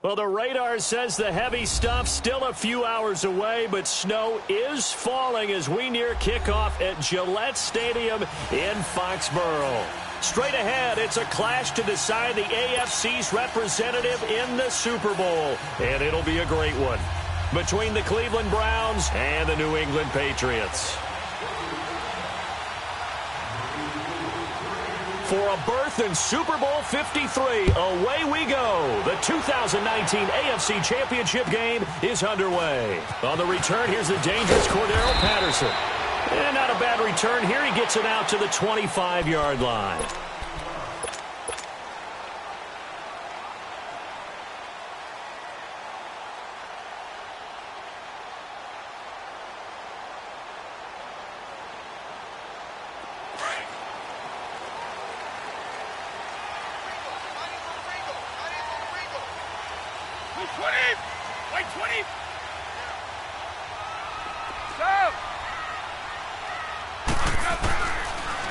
Well, the radar says the heavy stuff's still a few hours away, but snow is falling as we near kickoff at Gillette Stadium in Foxborough. Straight ahead, it's a clash to decide the AFC's representative in the Super Bowl, and it'll be a great one between the Cleveland Browns and the New England Patriots. For a berth in Super Bowl 53, away we go. The 2019 AFC Championship game is underway. On the return, here's the dangerous Cordero Patterson. And not a bad return here. He gets it out to the 25-yard line.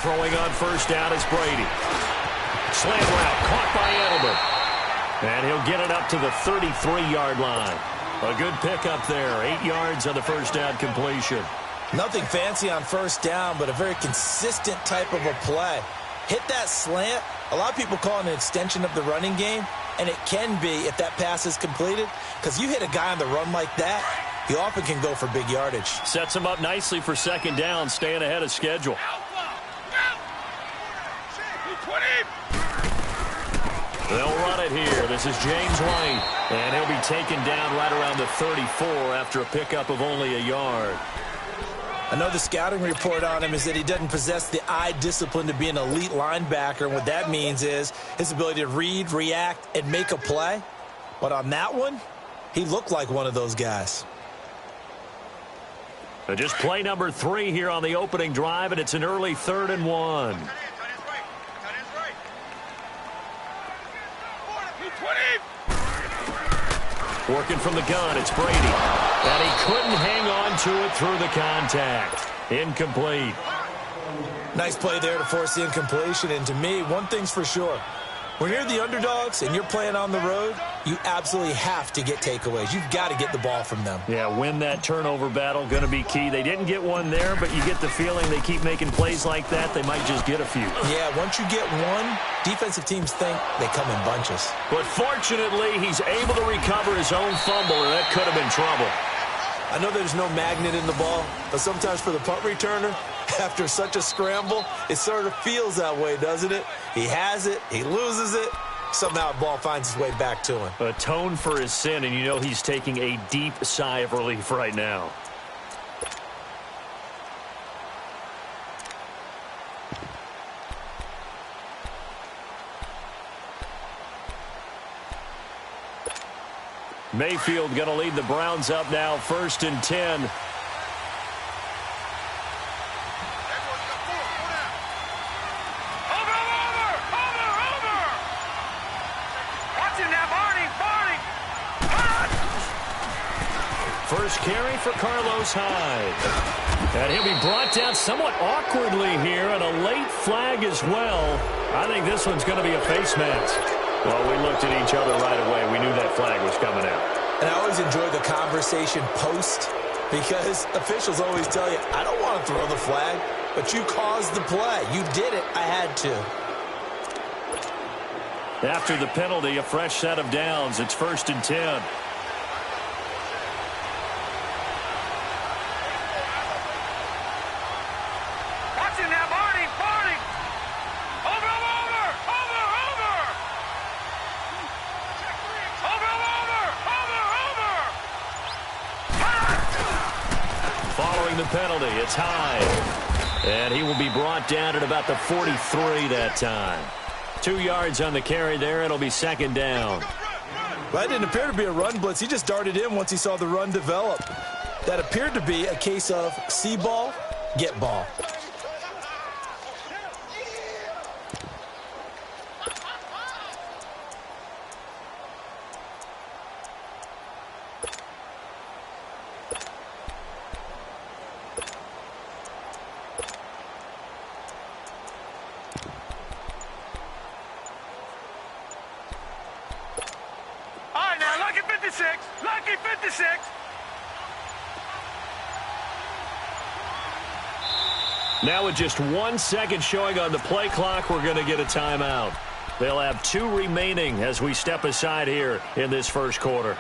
Throwing on first down is Brady. Slant route caught by Edelman. And he'll get it up to the 33-yard line. A good pickup there. 8 yards on the first down completion. Nothing fancy on first down, but a very consistent type of a play. Hit that slant. A lot of people call it an extension of the running game, and it can be if that pass is completed, because you hit a guy on the run like that, he often can go for big yardage. Sets him up nicely for second down, staying ahead of schedule. They'll run it here. This is James White, and he'll be taken down right around the 34 after a pickup of only a yard. I know the scouting report on him is that he doesn't possess the eye discipline to be an elite linebacker, and what that means is his ability to read, react, and make a play. But on that one, he looked like one of those guys. Just play number 3 here on the opening drive, and it's an early 3rd and 1. Working from the gun, it's Brady. And he couldn't hang on to it through the contact. Incomplete. Nice play there to force the incompletion. And to me, one thing's for sure. When you're the underdogs and you're playing on the road, you absolutely have to get takeaways. You've got to get the ball from them. Yeah, win that turnover battle, going to be key. They didn't get one there, but you get the feeling they keep making plays like that, they might just get a few. Yeah, once you get one, defensive teams think they come in bunches. But fortunately, he's able to recover his own fumble, and that could have been trouble. I know there's no magnet in the ball, but sometimes for the punt returner, after such a scramble, it sort of feels that way, doesn't it? He has it, he loses it, somehow the ball finds its way back to him. Atone for his sin, and you know he's taking a deep sigh of relief right now. Mayfield going to lead the Browns up now, 1st and 10. First carry for Carlos Hyde. And he'll be brought down somewhat awkwardly here, and a late flag as well. I think this one's going to be a face mask. Well, we looked at each other right away. We knew that flag was coming out. And I always enjoy the conversation post, because officials always tell you, I don't want to throw the flag, but you caused the play. You did it. I had to. After the penalty, a fresh set of downs. It's 1st and 10. The penalty, it's Hyde, and he will be brought down at about the 43 that time. 2 yards on the carry there. It'll be 2nd down. Well, that didn't appear to be a run blitz. He just darted in once he saw the run develop. That appeared to be a case of see ball, get ball. 56. Lucky 56. Now with just 1 second showing on the play clock, we're going to get a timeout. They'll have 2 remaining as we step aside here in this first quarter.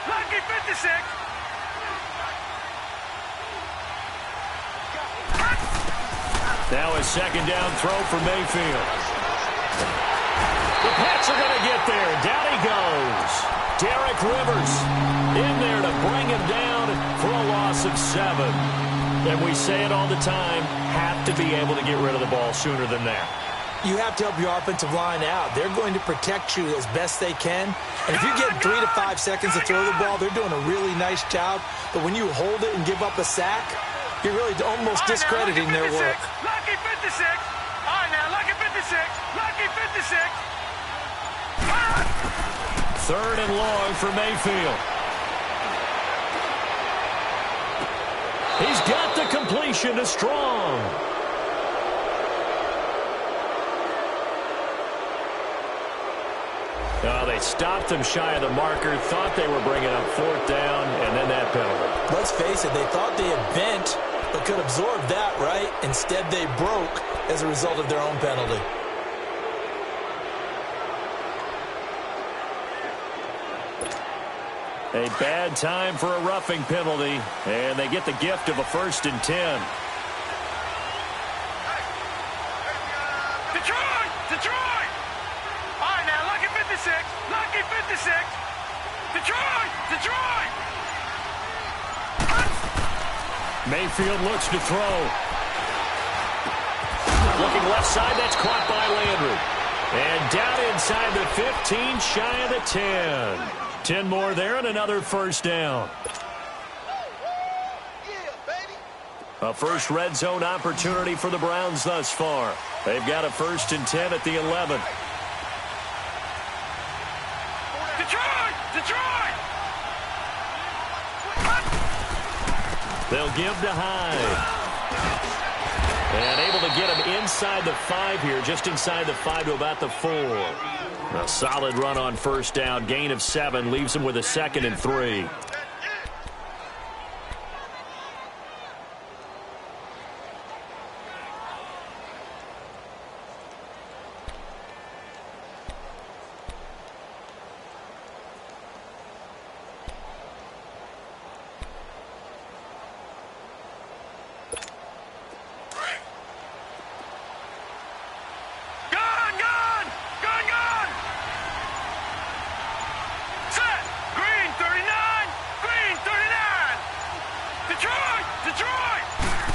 Lucky 56. Now a second down throw for Mayfield. The Pats are going to get there. Down he goes. Derek Rivers in there to bring him down for a loss of 7. And we say it all the time, have to be able to get rid of the ball sooner than that. You have to help your offensive line out. They're going to protect you as best they can. And if you get 3 to 5 seconds to throw the ball, they're doing a really nice job. But when you hold it and give up a sack, you're really almost discrediting their work. Lucky 56. All right, now, lucky 56. Lucky 56. 3rd and long for Mayfield. He's got the completion to Strong. They stopped him shy of the marker, thought they were bringing up 4th down, and then that penalty. Let's face it, they thought they had bent, but could absorb that, right? Instead, they broke as a result of their own penalty. A bad time for a roughing penalty, and they get the gift of a 1st and 10. Detroit! All right, now, lucky 56. Lucky 56. Detroit! Mayfield looks to throw. Looking left side, that's caught by Landry. And down inside the 15, shy of the 10. 10 more there and another 1st down. A first red zone opportunity for the Browns thus far. They've got a 1st and 10 at the 11. Detroit! They'll give to Hyde. And able to get him inside the 5 here, just inside the 5 to about the 4. A solid run on 1st down, gain of 7, leaves him with a 2nd and 3.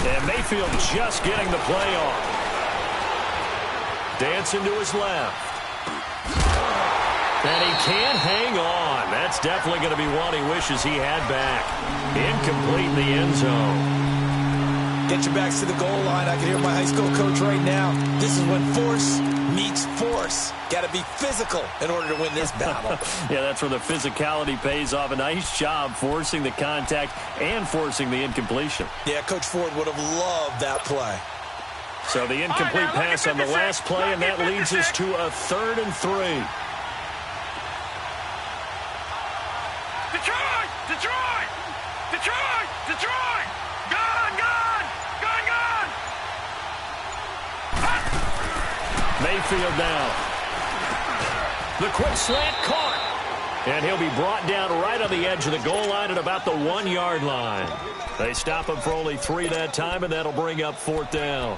And Mayfield just getting the play off. Dancing to his left. And he can't hang on. That's definitely going to be one he wishes he had back. Incomplete in the end zone. Get your backs to the goal line. I can hear my high school coach right now. This is when force meets force. Got to be physical in order to win this battle. Yeah, that's where the physicality pays off. A nice job forcing the contact and forcing the incompletion. Yeah, Coach Ford would have loved that play. So the incomplete pass on the last play, and that leads us to a 3rd and 3. Detroit! Gone! Mayfield now. The quick slant caught. And he'll be brought down right on the edge of the goal line at about the 1-yard line. They stop him for only 3 that time, and that'll bring up 4th down.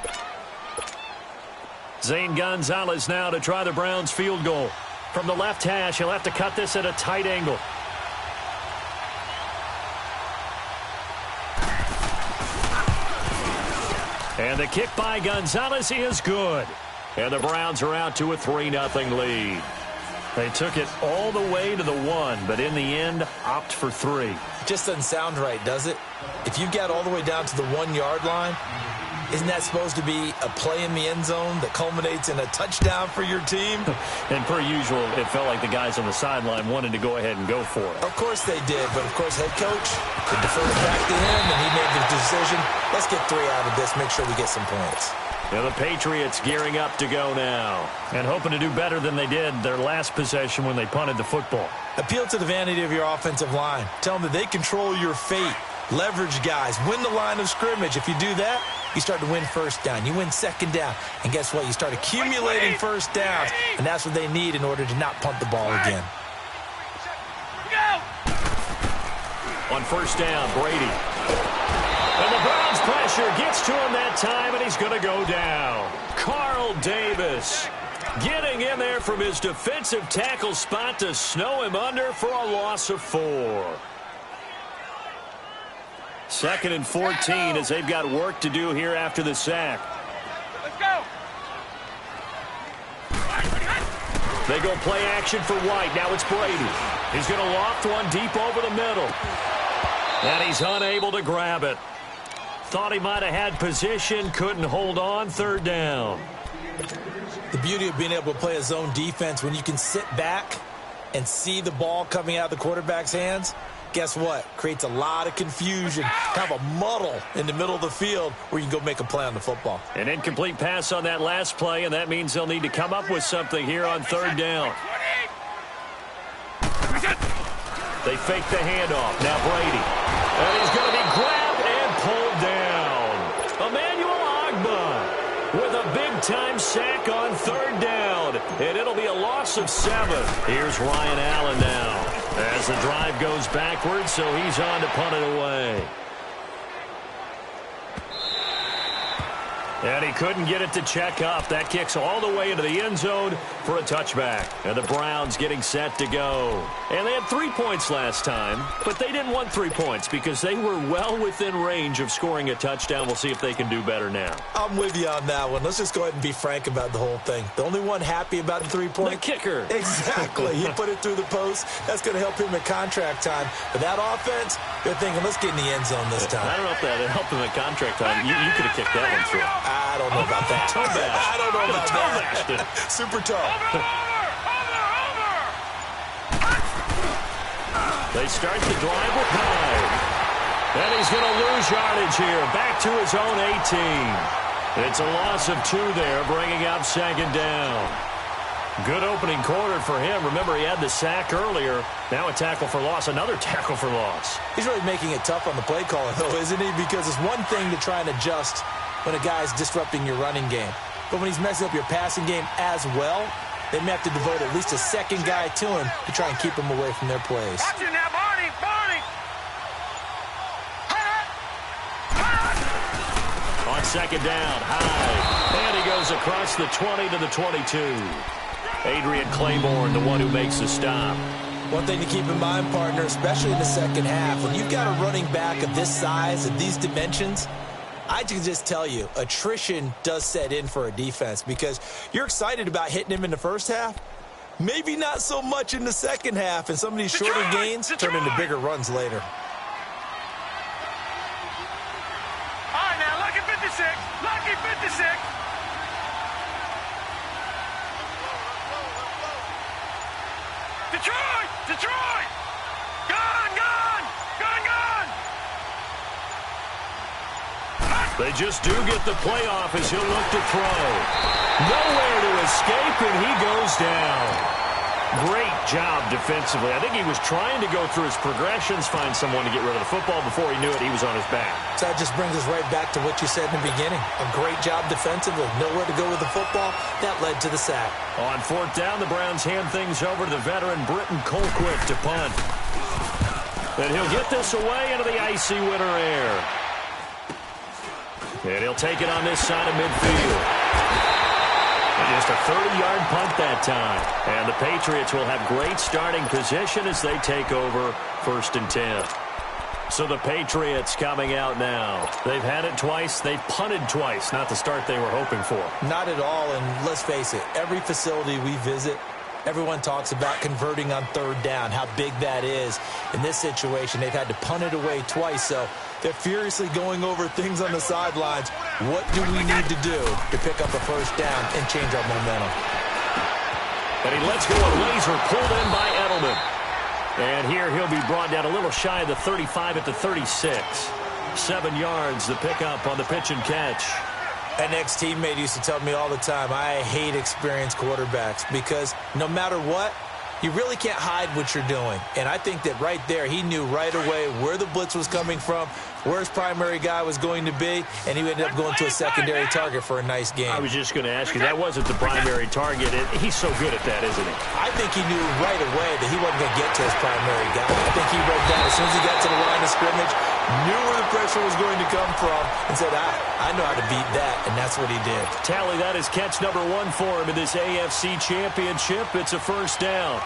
Zane Gonzalez now to try the Browns field goal. From the left hash, he'll have to cut this at a tight angle. And the kick by Gonzalez is good. And the Browns are out to a 3-0 lead. They took it all the way to the 1, but in the end, opt for 3. Just doesn't sound right, does it? If you get all the way down to the 1-yard line, Isn't that supposed to be a play in the end zone that culminates in a touchdown for your team? And per usual, it felt like the guys on the sideline wanted to go ahead and go for it. Of course they did, but of course head coach, they deferred back to him, and he made the decision. Let's get 3 out of this, make sure we get some points. Now the Patriots gearing up to go now and hoping to do better than they did their last possession when they punted the football. Appeal to the vanity of your offensive line. Tell them that they control your fate. Leverage guys. Win the line of scrimmage. If you do that, you start to win first down. You win second down. And guess what? You start accumulating first downs. And that's what they need in order to not punt the ball again. On first down, Brady. And the Browns pressure gets to him that time, and he's going to go down. Carl Davis getting in there from his defensive tackle spot to snow him under for a loss of 4. 2nd and 14 as they've got work to do here after the sack. Let's go. They go play action for White. Now it's Brady. He's going to loft one deep over the middle. And he's unable to grab it. Thought he might have had position, couldn't hold on. 3rd down. The beauty of being able to play a zone defense when you can sit back and see the ball coming out of the quarterback's hands, guess what? Creates a lot of confusion, kind of a muddle in the middle of the field where you can go make a play on the football. An incomplete pass on that last play, and that means they'll need to come up with something here on 3rd down. They fake the handoff. Now Brady. And he's going to be grabbed and pulled down. Emmanuel Ogbah with a big-time sack on 3rd down. And it'll be a loss of 7. Here's Ryan Allen now as the drive goes backwards, so he's on to punt it away. And he couldn't get it to check up. That kicks all the way into the end zone for a touchback. And the Browns getting set to go. And they had 3 points last time, but they didn't want 3 points because they were well within range of scoring a touchdown. We'll see if they can do better now. I'm with you on that one. Let's just go ahead and be frank about the whole thing. The only one happy about the 3-point? The kicker. Exactly. He put it through the post. That's going to help him at contract time. But that offense, they're thinking, let's get in the end zone this time. I don't know if that helped him at contract time. You could have kicked that one through. I don't know about that. I don't know about that. Super tough. They start the drive with Hyde. And he's going to lose yardage here. Back to his own 18. It's a loss of 2 there, bringing up 2nd down. Good opening quarter for him. Remember, he had the sack earlier. Now a tackle for loss, another tackle for loss. He's really making it tough on the play caller, though, isn't he? Because it's one thing to try and adjust when a guy's disrupting your running game. But when he's messing up your passing game as well, they may have to devote at least a second guy to him to try and keep him away from their plays. Watch it now, Barney! Barney! On 2nd down, Hyde. And he goes across the 20 to the 22. Adrian Claiborne, the one who makes the stop. One thing to keep in mind, partner, especially in the second half, when you've got a running back of this size and these dimensions, I can just tell you, attrition does set in for a defense because you're excited about hitting him in the first half. Maybe not so much in the second half, and some of these shorter gains turn into bigger runs later. All right, now, lucky 56. Lucky 56. Detroit! Detroit! Gone! Gone! Gone! Gone! They just do get the playoff as he'll look to throw. Nowhere to escape, and he goes down. Great job defensively. I think he was trying to go through his progressions, find someone to get rid of the football. Before he knew it, he was on his back. So that just brings us right back to what you said in the beginning. A great job defensively. Nowhere to go with the football. That led to the sack. On 4th down, the Browns hand things over to the veteran Britton Colquitt to punt. And he'll get this away into the icy winter air. And he'll take it on this side of midfield. And just a 30-yard punt that time. And the Patriots will have great starting position as they take over 1st and 10. So the Patriots coming out now. They've had it twice. They've punted twice. Not the start they were hoping for. Not at all, and let's face it, every facility we visit, Everyone talks about converting on third down, how big that is. In this situation, they've had to punt it away twice, so they're furiously going over things on the sidelines. What do we need to do to pick up a first down and change our momentum? And he lets go a laser pulled in by Edelman. And here he'll be brought down a little shy of the 35 at the 36. 7 yards, the pickup on the pitch and catch. An ex-teammate used to tell me all the time, I hate experienced quarterbacks because no matter what, you really can't hide what you're doing. And I think that right there, he knew right away where the blitz was coming from, where his primary guy was going to be, and he ended up going to a secondary target for a nice game. I was just going to ask you, that wasn't the primary target. He's so good at that, isn't he? I think he knew right away that he wasn't going to get to his primary guy. I think he read that as soon as he got to the line of scrimmage, knew where the pressure was going to come from, and said, I know how to beat that, and that's what he did. Tally, that is catch number 1 for him in this AFC Championship. It's a first down.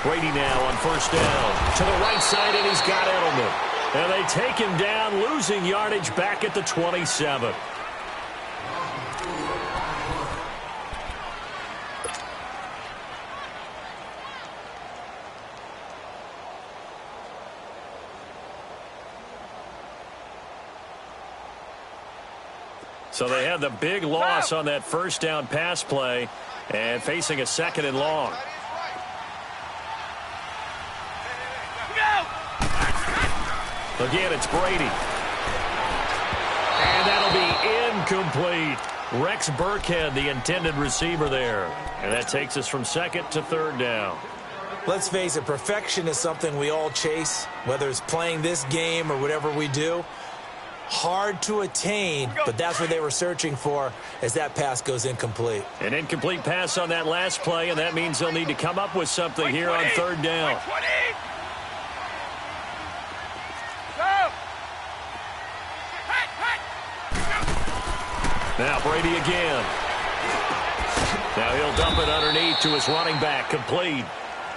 Brady now on first down. To the right side, and he's got Edelman. And they take him down, losing yardage back at the 27. So they had the big loss on that first down pass play and facing a 2nd and long. Again, it's Brady. And that'll be incomplete. Rex Burkhead, the intended receiver there. And that takes us from 2nd to 3rd down. Let's face it, perfection is something we all chase, whether it's playing this game or whatever we do. Hard to attain, but that's what they were searching for as that pass goes incomplete. An incomplete pass on that last play, and that means they'll need to come up with something here on 3rd down. Now Brady again. Now he'll dump it underneath to his running back, complete.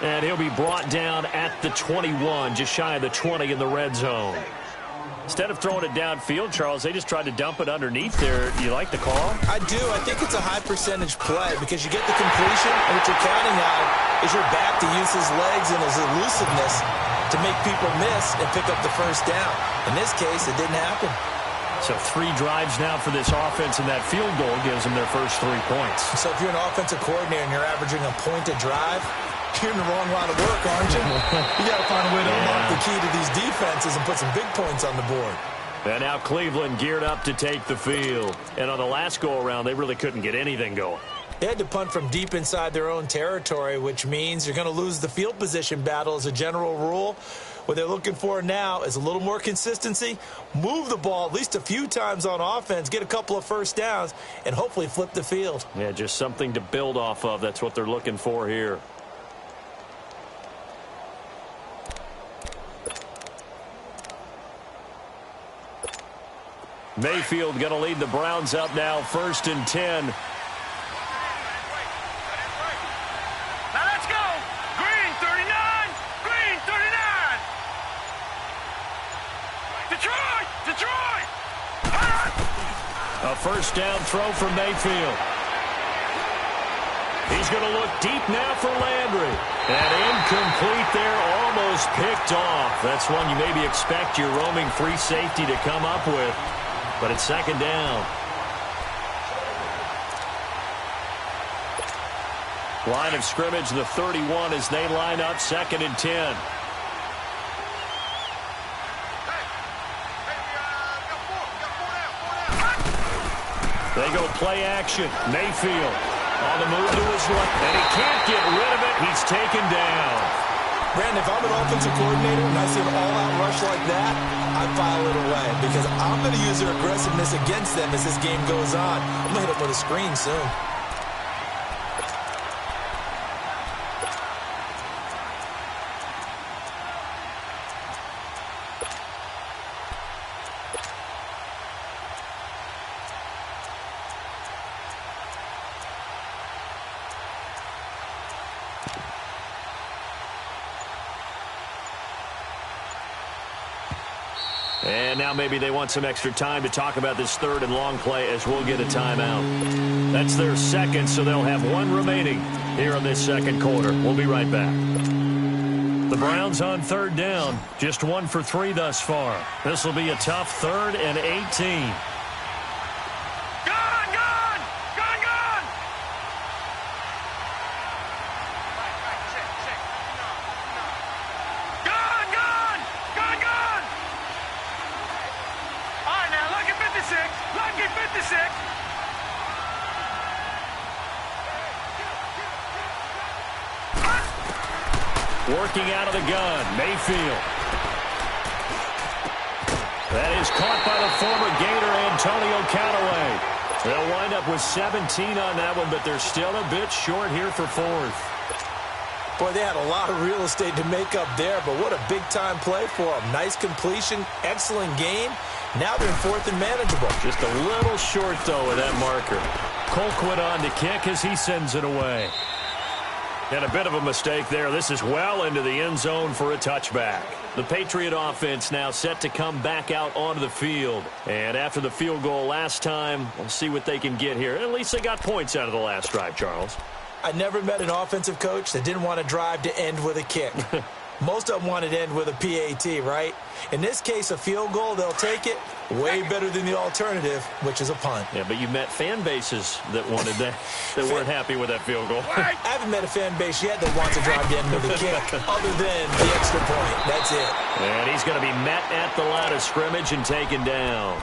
And he'll be brought down at the 21, just shy of the 20 in the red zone. Instead of throwing it downfield, Charles, they just tried to dump it underneath there. Do you like the call? I do. I think it's a high percentage play because you get the completion, and what you're counting on is your back to use his legs and his elusiveness to make people miss and pick up the first down. In this case, it didn't happen. So 3 drives now for this offense, and that field goal gives them their first 3 points. So if you're an offensive coordinator and you're averaging a point a drive, you're in the wrong line of work, aren't you? You got to find a way to unlock the key to these defenses and put some big points on the board. And now Cleveland geared up to take the field. And on the last go-around, they really couldn't get anything going. They had to punt from deep inside their own territory, which means you're going to lose the field position battle as a general rule. What they're looking for now is a little more consistency, move the ball at least a few times on offense, get a couple of first downs, and hopefully flip the field. Yeah, just something to build off of. That's what they're looking for here. Mayfield going to lead the Browns up now, 1st and 10. Now let's go. Green 39. Green 39. Detroit. A first down throw for Mayfield. He's going to look deep now for Landry. And incomplete there, almost picked off. That's one you maybe expect your roaming free safety to come up with. But it's 2nd down. Line of scrimmage, the 31 as they line up 2nd and 10. They go play action. Mayfield on the move to his left, and he can't get rid of it. He's taken down. Brandon, if I'm an offensive coordinator and I see an all-out rush like that, I file it away because I'm going to use their aggressiveness against them as this game goes on. I'm going to hit them with a screen soon. And now maybe they want some extra time to talk about this third and long play as we'll get a timeout. That's their second, so they'll have one remaining here in this second quarter. We'll be right back. The Browns on third down. Just 1 for 3 thus far. This will be a tough 3rd and 18. Working out of the gun, Mayfield. That is caught by the former Gator, Antonio Callaway. They'll wind up with 17 on that one, but they're still a bit short here for 4th. Boy, they had a lot of real estate to make up there, but what a big-time play for them. Nice completion, excellent game. Now they're in 4th and manageable. Just a little short, though, with that marker. Colquitt on to kick as he sends it away. And a bit of a mistake there. This is well into the end zone for a touchback. The Patriot offense now set to come back out onto the field. And after the field goal last time, we'll see what they can get here. At least they got points out of the last drive, Charles. I never met an offensive coach that didn't want to drive to end with a kick. Most of them wanted to end with a PAT, right? In this case, a field goal, they'll take it. Way better than the alternative, which is a punt. Yeah, but you met fan bases that wanted that, that weren't happy with that field goal. I haven't met a fan base yet that wants to drive to end with a kick, other than the extra point. That's it. And he's going to be met at the line of scrimmage and taken down.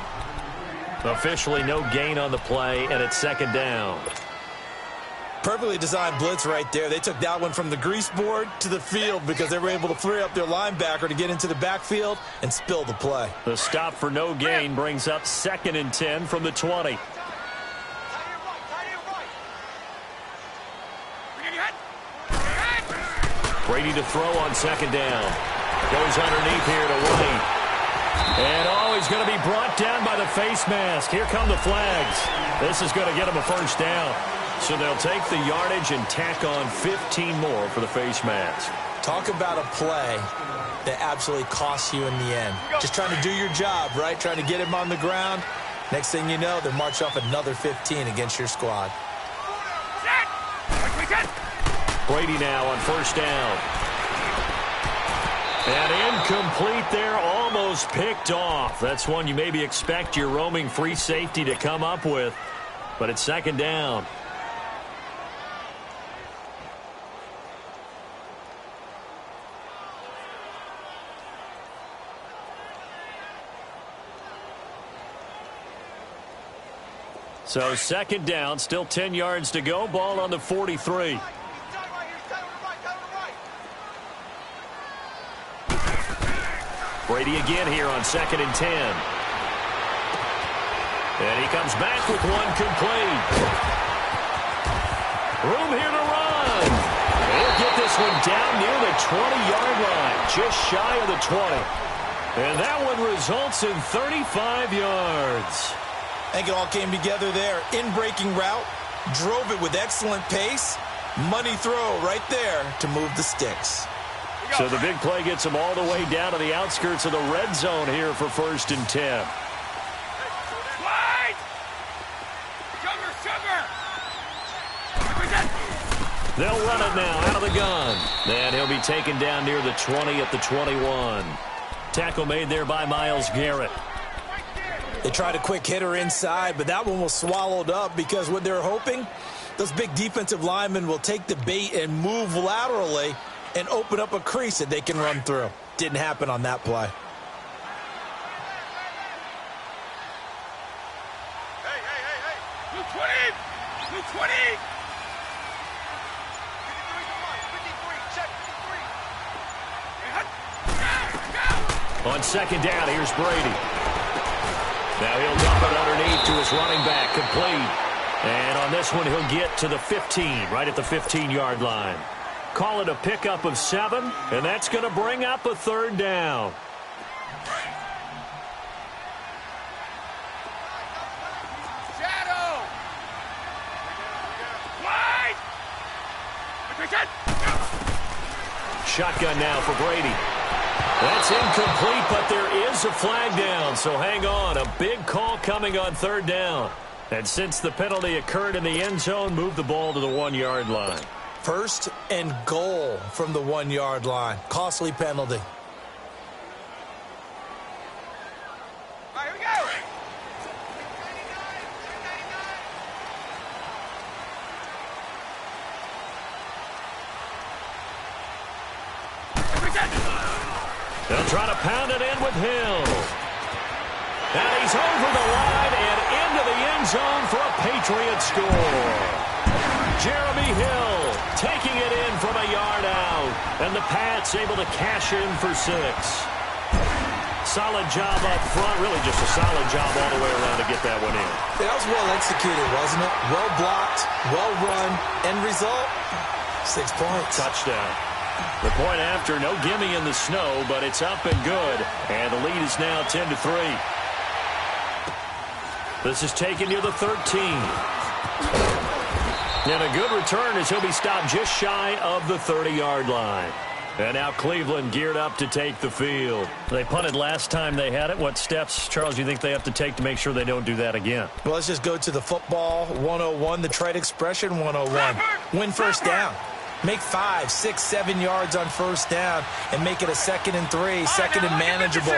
Officially no gain on the play, and it's 2nd down. Perfectly designed blitz right there. They took that one from the grease board to the field because they were able to free up their linebacker to get into the backfield and spill the play. The stop for no gain brings up 2nd and 10 from the 20. Brady to throw on 2nd down. Goes underneath here to White. And he's going to be brought down by the face mask. Here come the flags. This is going to get him a 1st down. So they'll take the yardage and tack on 15 more for the face mask. Talk about a play that absolutely costs you in the end. Just trying to do your job, right? Trying to get him on the ground. Next thing you know, they march off another 15 against your squad. Brady now on 1st down. And incomplete there, almost picked off. That's one you maybe expect your roaming free safety to come up with. But it's 2nd down. So 2nd down, still 10 yards to go. Ball on the 43. Brady again here on 2nd and 10. And he comes back with one complete. Room here to run. He'll get this one down near the 20-yard line, just shy of the 20. And that one results in 35 yards. I think it all came together there. In-breaking route, drove it with excellent pace. Money throw right there to move the sticks. So the big play gets him all the way down to the outskirts of the red zone here for 1st and 10. They'll run it now out of the gun. And he'll be taken down near the 20 at the 21. Tackle made there by Myles Garrett. They tried a quick hitter inside, but that one was swallowed up because what they're hoping, those big defensive linemen will take the bait and move laterally and open up a crease that they can run through. Didn't happen on that play. Hey. Blue 20. On 2nd down, here's Brady. Now he'll dump it underneath to his running back, complete. And on this one, he'll get to the 15, right at the 15-yard line. Call it a pickup of 7, and that's going to bring up a 3rd down. Shadow. Wide. Shotgun now for Brady. That's incomplete, but there is a flag down, so hang on. A big call coming on third down. And since the penalty occurred in the end zone, move the ball to the 1-yard line. First and goal from the 1-yard line. Costly penalty. All right, here we go. They'll try to pound it in with Hill. And he's over the line and into the end zone for a Patriots score. Jeremy Hill taking it in from a yard out. And the Pats able to cash in for 6. Solid job up front. Really just a solid job all the way around to get that one in. That was well executed, wasn't it? Well blocked, well run. End result, 6 points. Touchdown. The point after, no gimme in the snow, but it's up and good. And the lead is now 10-3. This is taken near the 13. And a good return as he'll be stopped just shy of the 30-yard line. And now Cleveland geared up to take the field. They punted last time they had it. What steps, Charles, do you think they have to take to make sure they don't do that again? Well, let's just go to the football 101, the trade expression 101. Win first down. Make 5, 6, 7 yards on first down and make it a 2nd and 3, second and manageable.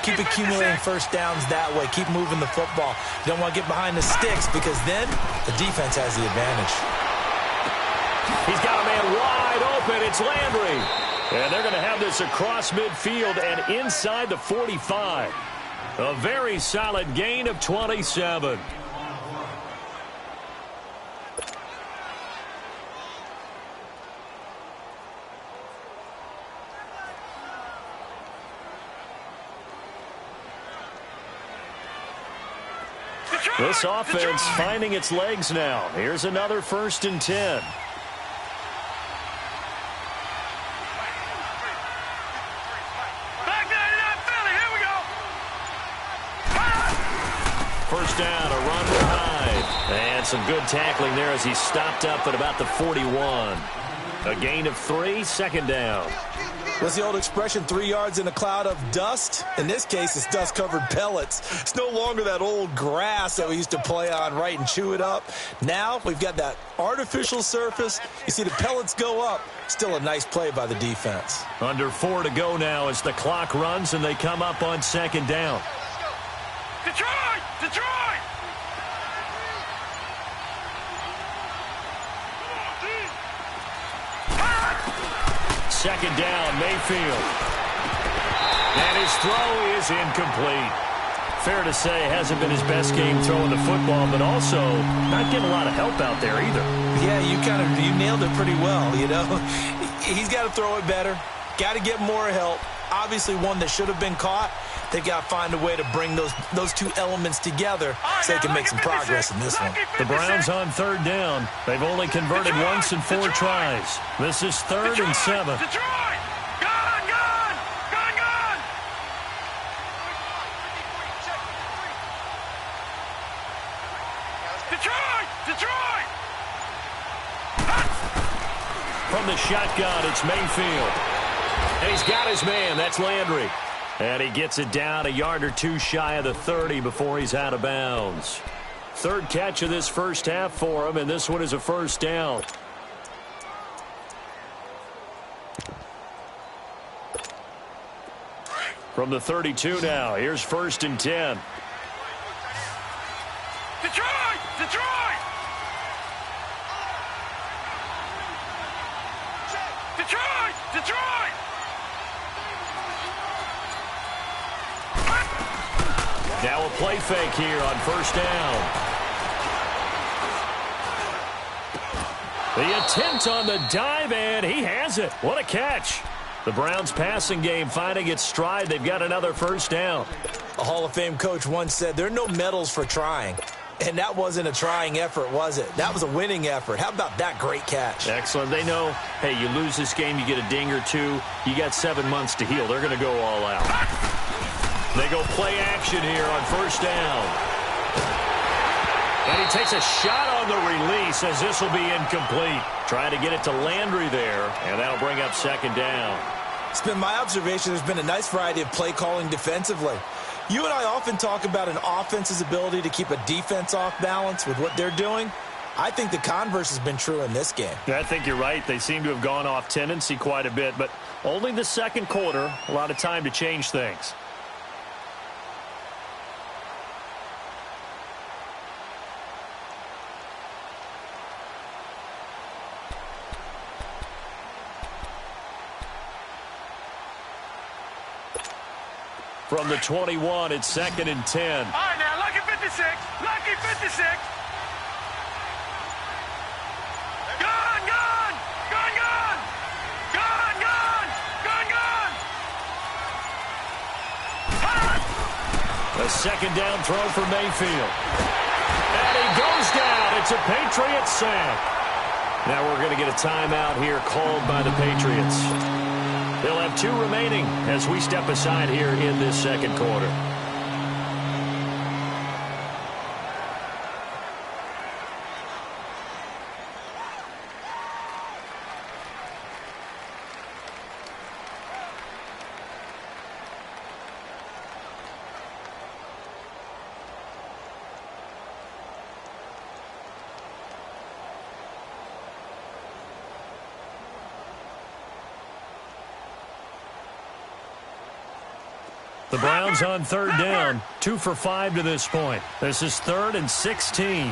Keep accumulating first downs that way. Keep moving the football. You don't want to get behind the sticks because then the defense has the advantage. He's got a man wide open. It's Landry. And they're going to have this across midfield and inside the 45. A very solid gain of 27. This offense finding its legs now. Here's another 1st and 10. First down, a run behind. And some good tackling there as he stopped up at about the 41. A gain of 3, 2nd down. What's the old expression, 3 yards in a cloud of dust? In this case, it's dust-covered pellets. It's no longer that old grass that we used to play on, right, and chew it up. Now we've got that artificial surface. You see the pellets go up. Still a nice play by the defense. Under 4 to go now as the clock runs and they come up on 2nd down. Detroit! Detroit! 2nd down, Mayfield. And his throw is incomplete. Fair to say, hasn't been his best game throwing the football, but also not getting a lot of help out there either. Yeah, you nailed it pretty well, you know. He's got to throw it better. Got to get more help. Obviously one that should have been caught. They've got to find a way to bring those two elements together so they can make some progress in this one. The Browns on 3rd down. They've only converted once in 4 tries. This is 3rd and 7. Detroit! Gone! Gone! Gone! Gone! Detroit! Detroit! From the shotgun, it's Mayfield. And he's got his man. That's Landry. And he gets it down a yard or 2 shy of the 30 before he's out of bounds. 3rd catch of this first half for him, and this one is a 1st down. From the 32 now, here's 1st and 10. Detroit! Detroit! Detroit! Detroit! Now a play fake here on 1st down. The attempt on the dive, and he has it. What a catch. The Browns passing game finding its stride. They've got another 1st down. A Hall of Fame coach once said, there are no medals for trying. And that wasn't a trying effort, was it? That was a winning effort. How about that great catch? Excellent. They know, hey, you lose this game, you get a ding or 2. You got 7 months to heal. They're going to go all out. They go play action here on 1st down. And he takes a shot on the release as this will be incomplete. Trying to get it to Landry there, and that'll bring up 2nd down. It's been my observation there's been a nice variety of play calling defensively. You and I often talk about an offense's ability to keep a defense off balance with what they're doing. I think the converse has been true in this game. I think you're right. They seem to have gone off tendency quite a bit, but only the second quarter, a lot of time to change things. From the 21, it's 2nd and 10. All right, now, lucky 56. Lucky 56. Gone, gone. Gone, gone. Gone, gone. Gone, gone. A second down throw for Mayfield. And he goes down. It's a Patriots sack. Now we're going to get a timeout here called by the Patriots. They'll have 2 remaining as we step aside here in this second quarter. The Browns on 3rd down, 2 for 5 to this point. This is 3rd and 16. Gone,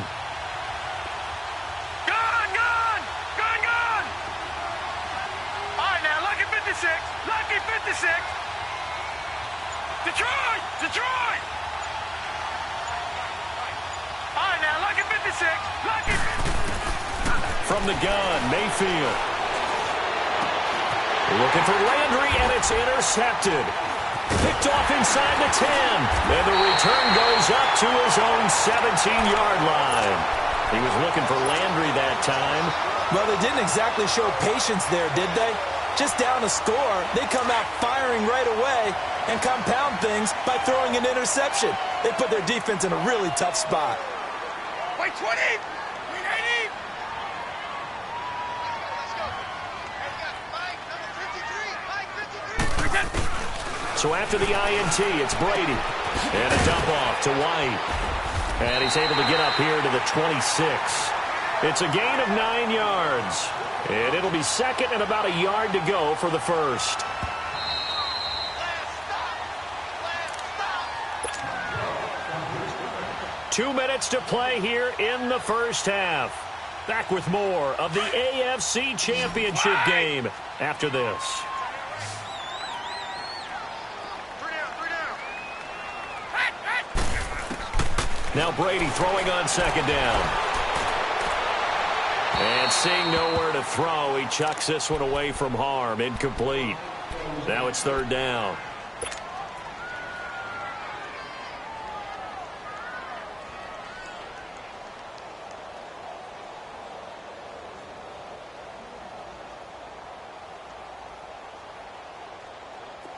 gone. Gone, gone. All right, now, lucky 56. Lucky 56. Detroit. Detroit. All right, now, lucky 56. Lucky. From the gun, Mayfield. Looking for Landry, and it's intercepted. Picked off inside the 10. And the return goes up to his own 17-yard line. He was looking for Landry that time. Well, they didn't exactly show patience there, did they? Just down a score, they come out firing right away and compound things by throwing an interception. They put their defense in a really tough spot. Wait, 20. Wait, 80. So after the INT, it's Brady. And a dump off to White. And he's able to get up here to the 26. It's a gain of 9 yards. And it'll be 2nd and about a yard to go for the first. Stop. 2 minutes to play here in the first half. Back with more of the AFC Championship game after this. Now Brady throwing on 2nd down. And seeing nowhere to throw, he chucks this one away from harm. Incomplete. Now it's 3rd down.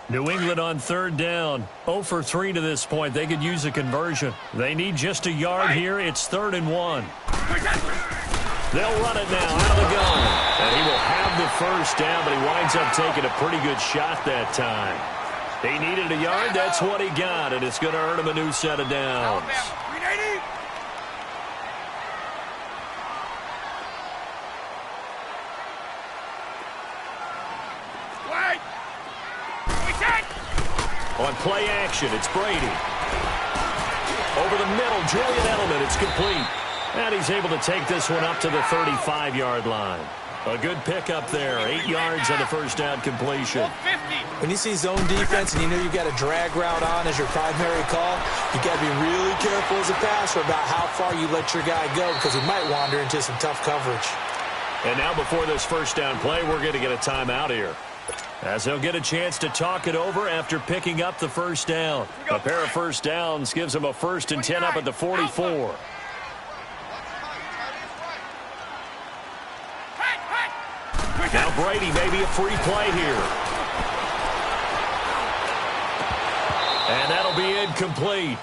New England on 3rd down. 0 for 3 to this point. They could use a conversion. They need just a yard here. It's 3rd and 1. They'll run it now out of the gun. And he will have the first down, but he winds up taking a pretty good shot that time. He needed a yard. That's what he got, and it's going to earn him a new set of downs. On play action, it's Brady. Over the middle, Julian Edelman, it's complete. And he's able to take this one up to the 35-yard line. A good pickup there, 8 yards on the first down completion. When you see zone defense and you know you've got a drag route on as your primary call, you got to be really careful as a passer about how far you let your guy go because he might wander into some tough coverage. And now before this first down play, we're going to get a timeout here, as they'll get a chance to talk it over after picking up the first down. A pair of first downs gives them a 1st and 10 up at the 44. Now Brady, maybe a free play here. And that'll be incomplete.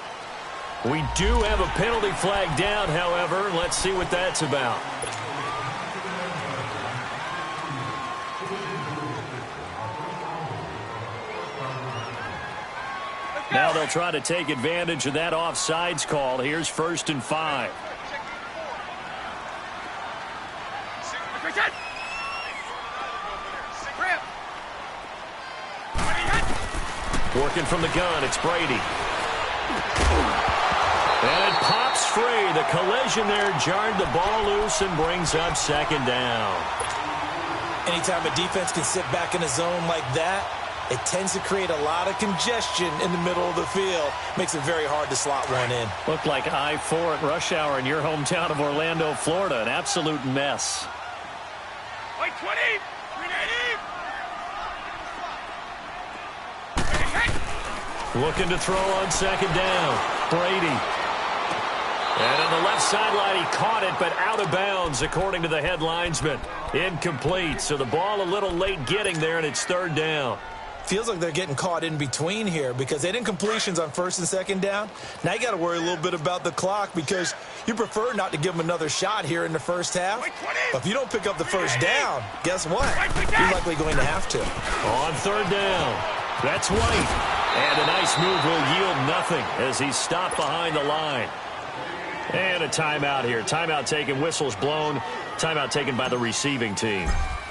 We do have a penalty flag down, however. Let's see what that's about. Now they'll try to take advantage of that offsides call. Here's 1st and 5. Working from the gun, it's Brady. And it pops free. The collision there jarred the ball loose and brings up 2nd down. Anytime a defense can sit back in a zone like that, it tends to create a lot of congestion in the middle of the field. Makes it very hard to slot one in. Looked like I-4 at rush hour in your hometown of Orlando, Florida. An absolute mess. Wait, 20! Looking to throw on 2nd down. Brady. And on the left sideline, he caught it, but out of bounds, according to the head linesman. Incomplete, so the ball a little late getting there, and it's 3rd down. Feels like they're getting caught in between here because they did incompletions on 1st and 2nd down. Now you got to worry a little bit about the clock because you prefer not to give them another shot here in the first half. But if you don't pick up the 1st down, guess what? You're likely going to have to. On 3rd down, that's White. And a nice move will yield nothing as he's stopped behind the line. And a timeout here. Timeout taken, whistles blown. Timeout taken by the receiving team.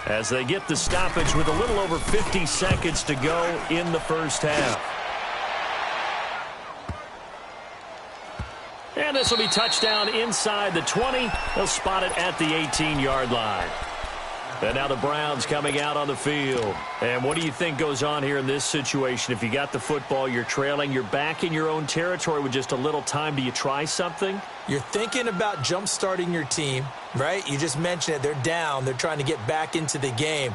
As they get the stoppage with a little over 50 seconds to go in the first half. And this will be touchdown inside the 20. They'll spot it at the 18-yard line. And now the Browns coming out on the field. And what do you think goes on here in this situation? If you got the football, you're trailing, you're back in your own territory with just a little time. Do you try something? You're thinking about jump-starting your team, right? You just mentioned it. They're down. They're trying to get back into the game.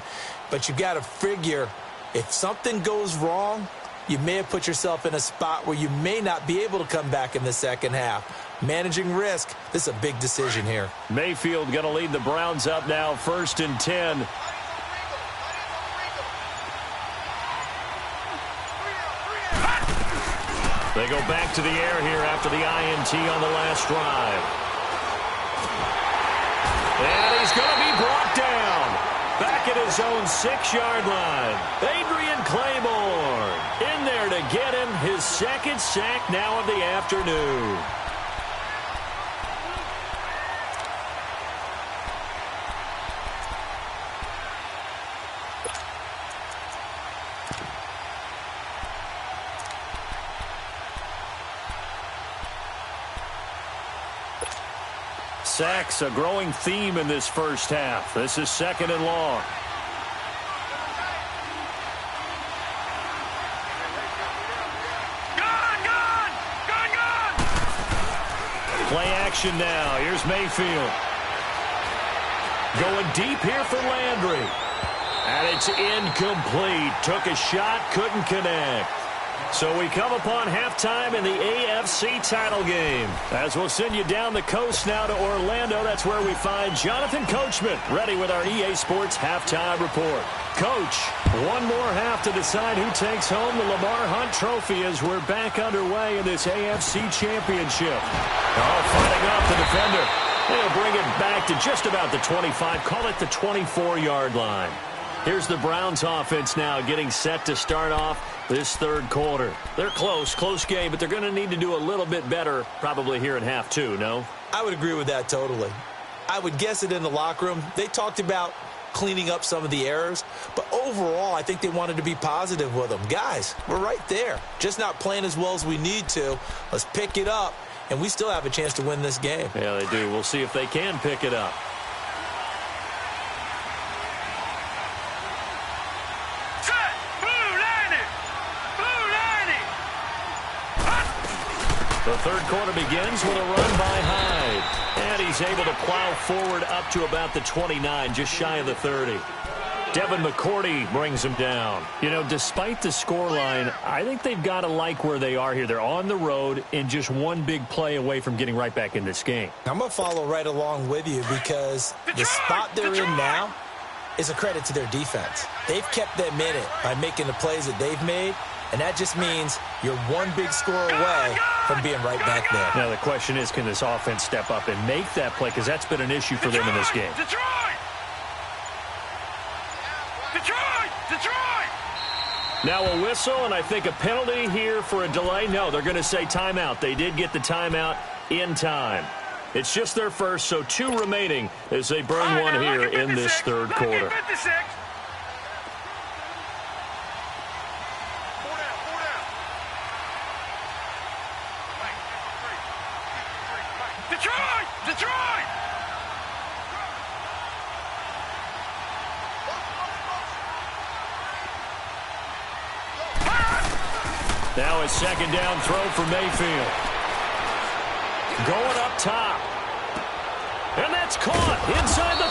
But you got to figure if something goes wrong, you may have put yourself in a spot where you may not be able to come back in the second half. Managing risk, this is a big decision here. Mayfield going to lead the Browns up now, 1st and 10. They go back to the air here after the INT on the last drive. And he's going to be brought down. Back at his own 6-yard line. Adrian Claiborne in there to get him his 2nd sack now of the afternoon. Sacks, a growing theme in this first half. This is 2nd and long. Play action now. Here's Mayfield. Going deep here for Landry. And it's incomplete. Took a shot, couldn't connect. So we come upon halftime in the AFC title game. As we'll send you down the coast now to Orlando, that's where we find Jonathan Coachman, ready with our EA Sports halftime report. Coach, one more half to decide who takes home the Lamar Hunt Trophy as we're back underway in this AFC Championship. Oh, fighting off the defender. They'll bring it back to just about the 25, call it the 24-yard line. Here's the Browns offense now getting set to start off this 3rd quarter. They're close game, but they're going to need to do a little bit better probably here in half 2, no? I would agree with that totally. I would guess it in the locker room. They talked about cleaning up some of the errors, but overall I think they wanted to be positive with them. Guys, we're right there. Just not playing as well as we need to. Let's pick it up, and we still have a chance to win this game. Yeah, they do. We'll see if they can pick it up. The 3rd quarter begins with a run by Hyde. And he's able to plow forward up to about the 29, just shy of the 30. Devin McCourty brings him down. You know, despite the scoreline, I think they've got to like where they are here. They're on the road and just one big play away from getting right back in this game. I'm going to follow right along with you because the spot they're in now is a credit to their defense. They've kept them in it by making the plays that they've made. And that just means you're one big score away from being right back there. Now, the question is, can this offense step up and make that play? Because that's been an issue for them in this game. Detroit! Now a whistle, and I think a penalty here for a delay. No, they're going to say timeout. They did get the timeout in time. It's just their first, so 2 remaining as they burn one here in this third quarter. Detroit! Now a second down throw for Mayfield. Going up top. And that's caught inside the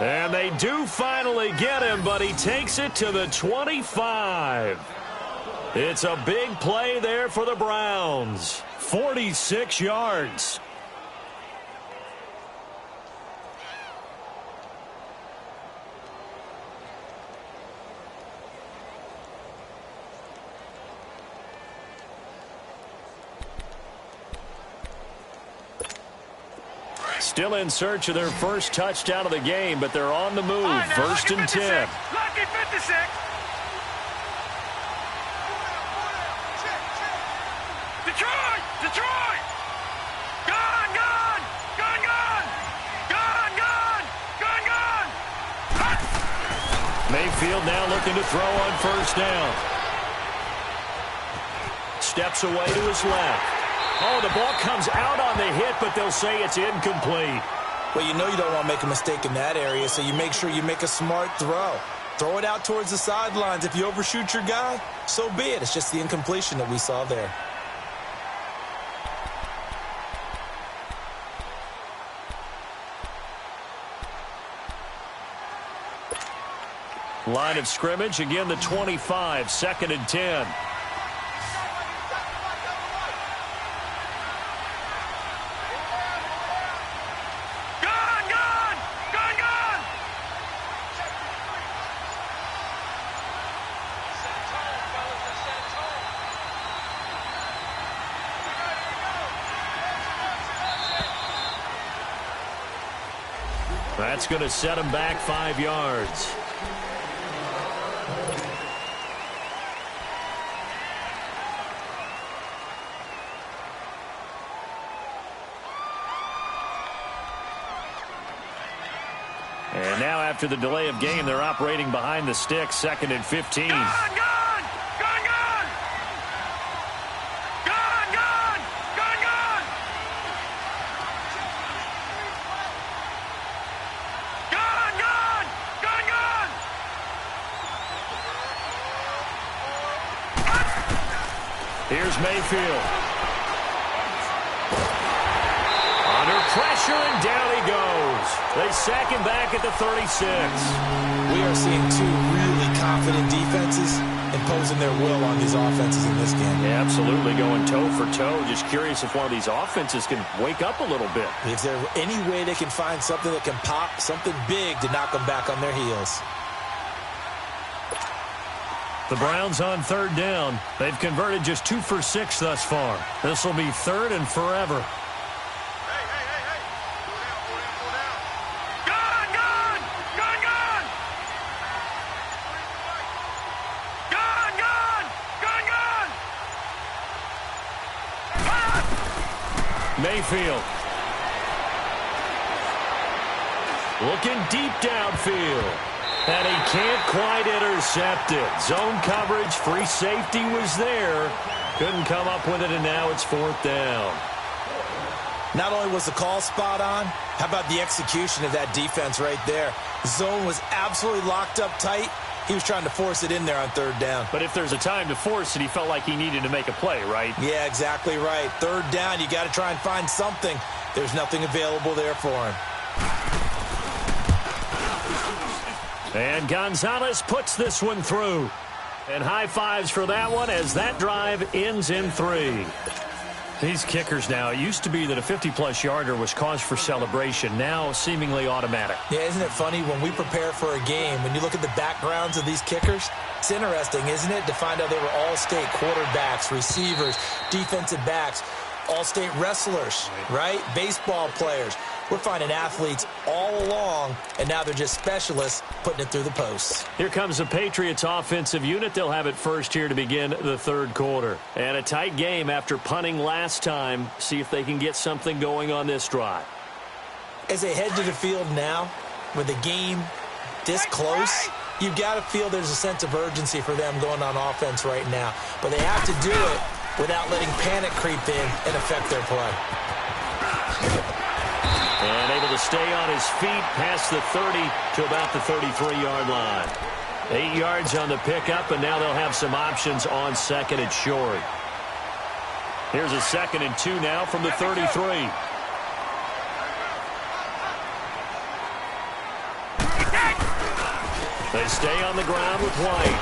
30. And they do finally get him, but he takes it to the 25. It's a big play there for the Browns. 46 yards. Still in search of their first touchdown of the game, but they're on the move. Right, first and 10. Lucky 56. Detroit! Gone! Mayfield now looking to throw on first down. Steps away to his left. Oh, the ball comes out on the hit, but they'll say it's incomplete. Well, you know you don't want to make a mistake in that area, so you make sure you make a smart throw. Throw it out towards the sidelines. If you overshoot your guy, so be it. It's just the incompletion that we saw there. Line of scrimmage, again the 25, second and 10. That's going to set him back 5 yards. And now after the delay of game, they're operating behind the sticks, second and 15. Here's Mayfield. Under pressure, and down he goes. They sack him back at the 36. We are seeing 2 really confident defenses imposing their will on these offenses in this game. Yeah, absolutely, going toe for toe. Just curious if one of these offenses can wake up a little bit. Is there any way they can find something that can pop, something big to knock them back on their heels? The Browns on third down. They've converted just 2 for 6 thus far. This will be third and forever. Mayfield. Looking deep downfield. And he can't quite intercept it. Zone coverage, free safety was there. Couldn't come up with it, and now it's 4th down. Not only was the call spot on, how about the execution of that defense right there? The zone was absolutely locked up tight. He was trying to force it in there on third down. But if there's a time to force it, he felt like he needed to make a play, right? Yeah, exactly right. Third down, you got to try and find something. There's nothing available there for him. And Gonzalez puts this one through. And high fives for that one as that drive ends in 3. These kickers now, it used to be that a 50-plus yarder was cause for celebration. Now seemingly automatic. Yeah, isn't it funny when we prepare for a game, when you look at the backgrounds of these kickers, it's interesting, isn't it, to find out they were all-state quarterbacks, receivers, defensive backs, all-state wrestlers, right? Baseball players. We're finding athletes all along, and now they're just specialists putting it through the posts. Here comes the Patriots offensive unit. They'll have it first here to begin the third quarter. And a tight game after punting last time. See if they can get something going on this drive. As they head to the field now, with the game this close, you've got to feel there's a sense of urgency for them going on offense right now. But they have to do it without letting panic creep in and affect their play. And able to stay on his feet past the 30 to about the 33-yard line. 8 yards on the pickup, and now they'll have some options on second and short. Here's a 2nd and 2 now from the 33. They stay on the ground with White.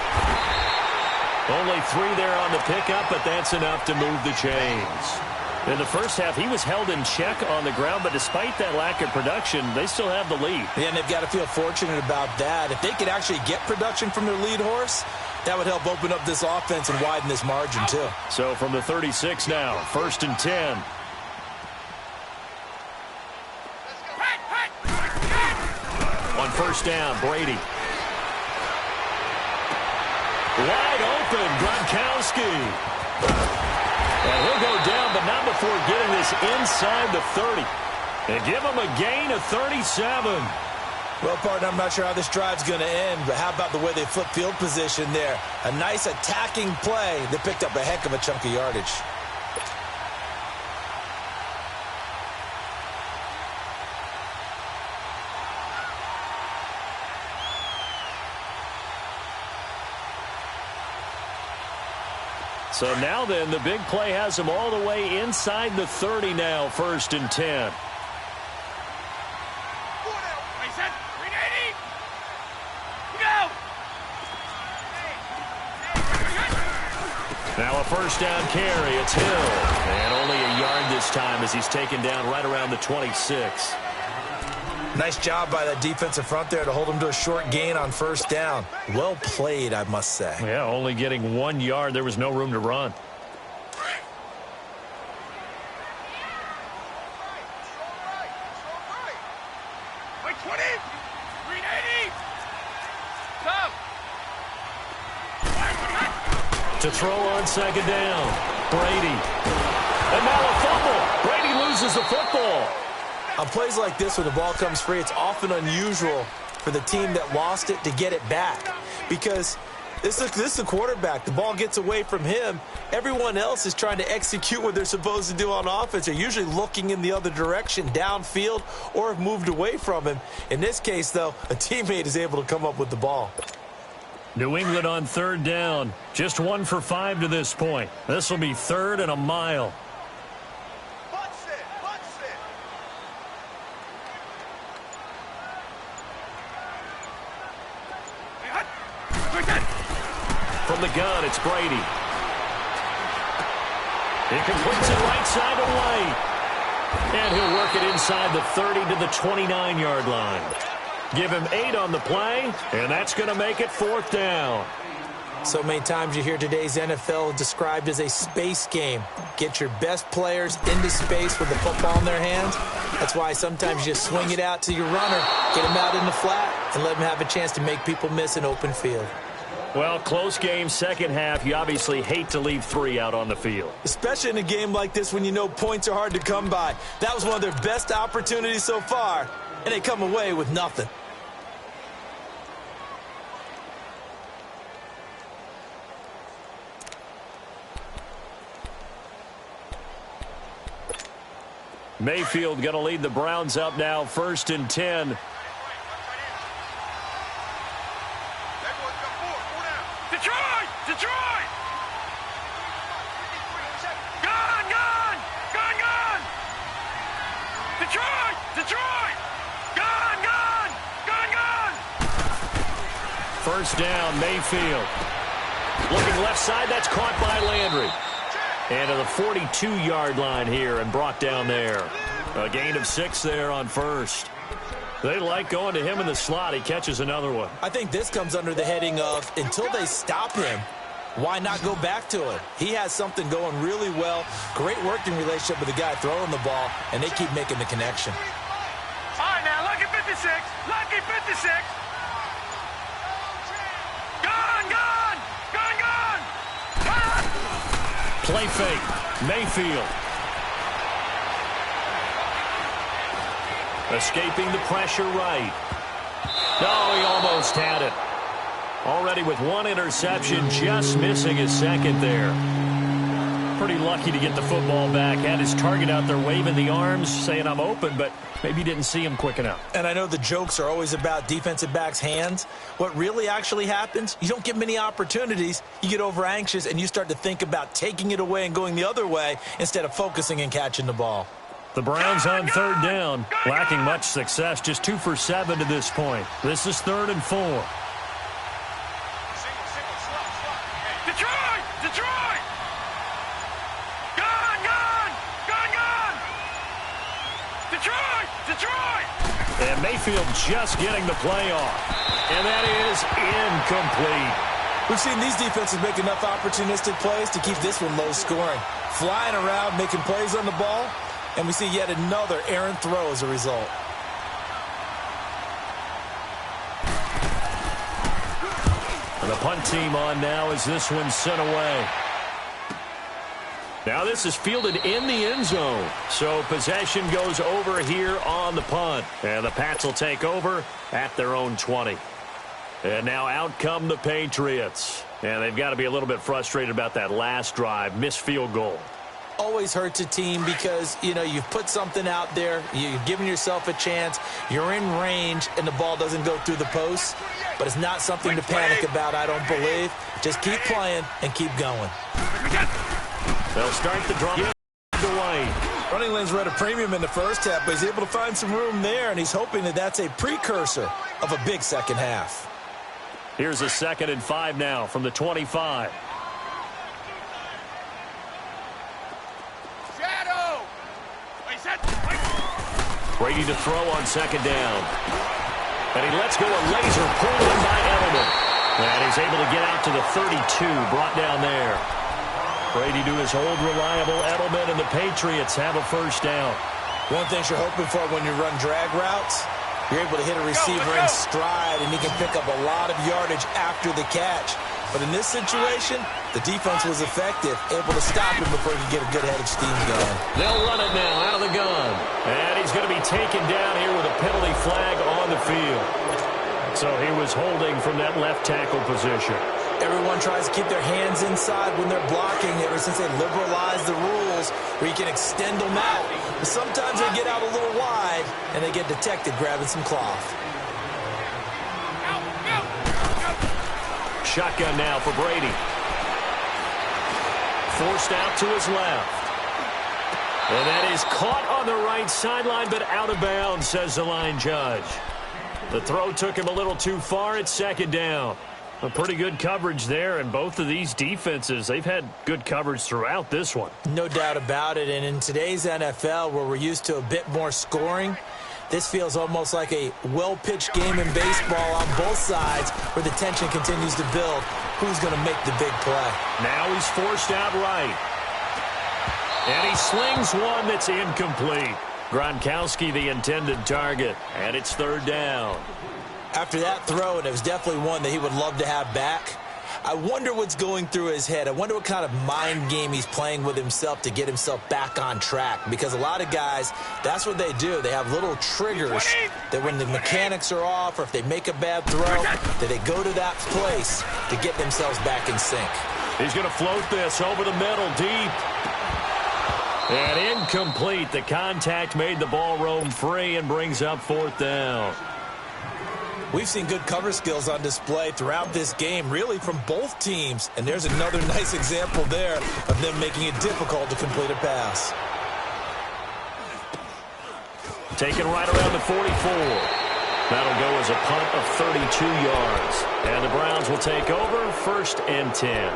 Only 3 there on the pickup, but that's enough to move the chains. In the first half, he was held in check on the ground, but despite that lack of production, they still have the lead. Yeah, and they've got to feel fortunate about that. If they could actually get production from their lead horse, that would help open up this offense and widen this margin, too. So from the 36 now, 1st and 10. On 1st down, Brady. Wide open, Gronkowski. And he'll go down, but not before getting this inside the 30. And give him a gain of 37. Well, partner, I'm not sure how this drive's going to end, but how about the way they flip field position there? A nice attacking play. They picked up a heck of a chunk of yardage. So now then, the big play has them all the way inside the 30 now, 1st and 10. Now a 1st down carry. It's Hill. And only a yard this time as he's taken down right around the 26. Nice job by that defensive front there to hold him to a short gain on 1st down. Well played, I must say. Yeah, only getting 1 yard. There was no room to run. To throw on 2nd down, Brady. And now a fumble. Brady loses the football. On plays like this where the ball comes free, it's often unusual for the team that lost it to get it back. Because this is the quarterback. The ball gets away from him. Everyone else is trying to execute what they're supposed to do on offense. They're usually looking in the other direction, downfield, or have moved away from him. In this case, though, a teammate is able to come up with the ball. New England on 3rd down. Just 1 for 5 to this point. This will be 3rd and a mile. From the gun, it's Brady. He completes it right side to White. And he'll work it inside the 30 to the 29-yard line. Give him 8 on the play, and that's going to make it 4th down. So many times you hear today's NFL described as a space game. Get your best players into space with the football in their hands. That's why sometimes you just swing it out to your runner, get him out in the flat, and let him have a chance to make people miss an open field. Well, close game, 2nd half. You obviously hate to leave 3 out on the field. Especially in a game like this when you know points are hard to come by. That was one of their best opportunities so far, and they come away with nothing. Mayfield going to lead the Browns up now, 1st and 10. Detroit! Detroit! Gone! Gone! Gone! Gone! Detroit! Detroit! Gone! Gone! Gone! Gone! 1st down, Mayfield. Looking left side, that's caught by Landry. And to the 42-yard line here and brought down there. A gain of 6 there on 1st. They like going to him in the slot. He catches another one. I think this comes under the heading of until they stop him, why not go back to it? He has something going really well. Great working relationship with the guy throwing the ball, and they keep making the connection. Play fake. Mayfield. Escaping the pressure right. Oh, he almost had it. Already with one interception, just missing his second there. Pretty lucky to get the football back. Had his target out there waving the arms, saying I'm open, but maybe didn't see him quick enough. And I know the jokes are always about defensive backs' hands. What really actually happens, you don't get many opportunities. You get over anxious, and you start to think about taking it away and going the other way instead of focusing and catching the ball. The Browns on third down, lacking much success, just 2 for 7 to this point. This is 3rd and 4. Detroit! Detroit! Gone! Detroit! Detroit! And Mayfield just getting the play off. And that is incomplete. We've seen these defenses make enough opportunistic plays to keep this one low scoring. Flying around, making plays on the ball, and we see yet another errant throw as a result. And the punt team on now as this one's sent away. Now this is fielded in the end zone. So possession goes over here on the punt. And the Pats will take over at their own 20. And now out come the Patriots. And they've got to be a little bit frustrated about that last drive. Missed field goal. Always hurts a team because, you know, you've put something out there, you've given yourself a chance, you're in range, and the ball doesn't go through the post. But it's not something to panic about, I don't believe. Just keep playing and keep going. They'll start the drive away. Running lanes were at a premium in the first half, but he's able to find some room there, and he's hoping that that's a precursor of a big second half. Here's a 2nd and 5 now from the 25. Brady to throw on 2nd down. And he lets go a laser pulled in by Edelman. And he's able to get out to the 32, brought down there. Brady to his old reliable Edelman, and the Patriots have a first down. One thing you're hoping for when you run drag routes, you're able to hit a receiver in stride, and he can pick up a lot of yardage after the catch. But in this situation, the defense was effective, able to stop him before he could get a good head of steam going. They'll run it now out of the gun. And he's going to be taken down here with a penalty flag on the field. So he was holding from that left tackle position. Everyone tries to keep their hands inside when they're blocking ever since they liberalized the rules where you can extend them out. But sometimes they get out a little wide, and they get detected grabbing some cloth. Shotgun now for Brady. Forced out to his left. And that is caught on the right sideline, but out of bounds, says the line judge. The throw took him a little too far. It's 2nd down. A pretty good coverage there, and both of these defenses, they've had good coverage throughout this one. No doubt about it, and in today's NFL, where we're used to a bit more scoring, this feels almost like a well-pitched game in baseball on both sides where the tension continues to build. Who's going to make the big play? Now he's forced out right. And he slings one that's incomplete. Gronkowski the intended target, and it's 3rd down. After that throw, and it was definitely one that he would love to have back, I wonder what's going through his head. I wonder what kind of mind game he's playing with himself to get himself back on track. Because a lot of guys, that's what they do. They have little triggers that when the mechanics are off or if they make a bad throw, that they go to that place to get themselves back in sync. He's going to float this over the middle deep. And incomplete. The contact made the ball roam free and brings up 4th down. We've seen good cover skills on display throughout this game, really from both teams. And there's another nice example there of them making it difficult to complete a pass. Taken right around the 44. That'll go as a punt of 32 yards. And the Browns will take over 1st and 10.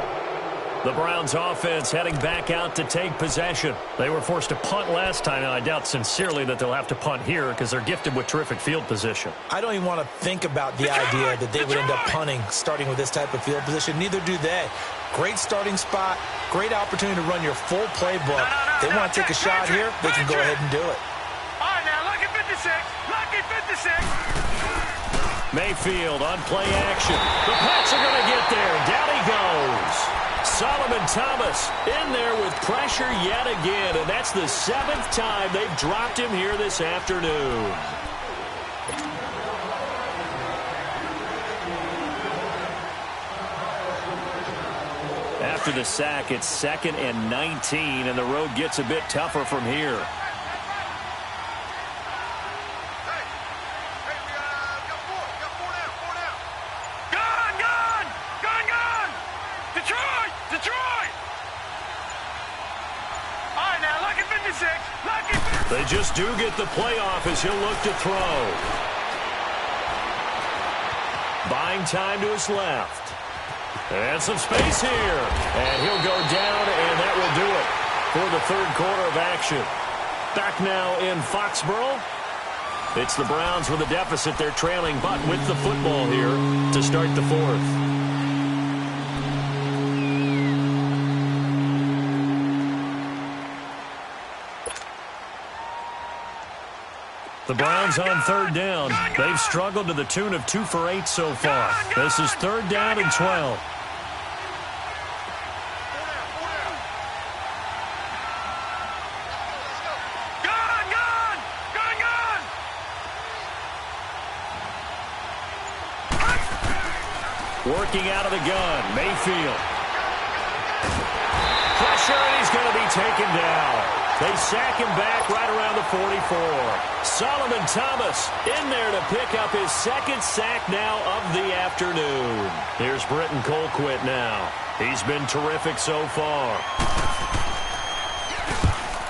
The Browns offense heading back out to take possession. They were forced to punt last time, and I doubt sincerely that they'll have to punt here because they're gifted with terrific field position. I don't even want to think about the idea that they would end up punting starting with this type of field position. Neither do they. Great starting spot, great opportunity to run your full playbook. They want to take a shot here, they can go ahead and do it. All right, now, lucky 56. Lucky 56. Mayfield on play action. The Pats are going to get there. Down he goes. Solomon Thomas in there with pressure yet again, and that's the 7th time they've dropped him here this afternoon. After the sack, it's 2nd and 19, and the road gets a bit tougher from here. They just do get the playoff as he'll look to throw. Buying time to his left. And some space here. And he'll go down, and that will do it for the 3rd quarter of action. Back now in Foxborough. It's the Browns with a deficit. They're trailing, but with the football here to start the 4th. The Browns on 3rd down. They've struggled to the tune of 2 for 8 so far. This is 3rd down and 12. Working out of the gun, Mayfield. Pressure, and he's going to be taken down. They sack him back right around the 44. Solomon Thomas in there to pick up his 2nd sack now of the afternoon. Here's Britton Colquitt now. He's been terrific so far.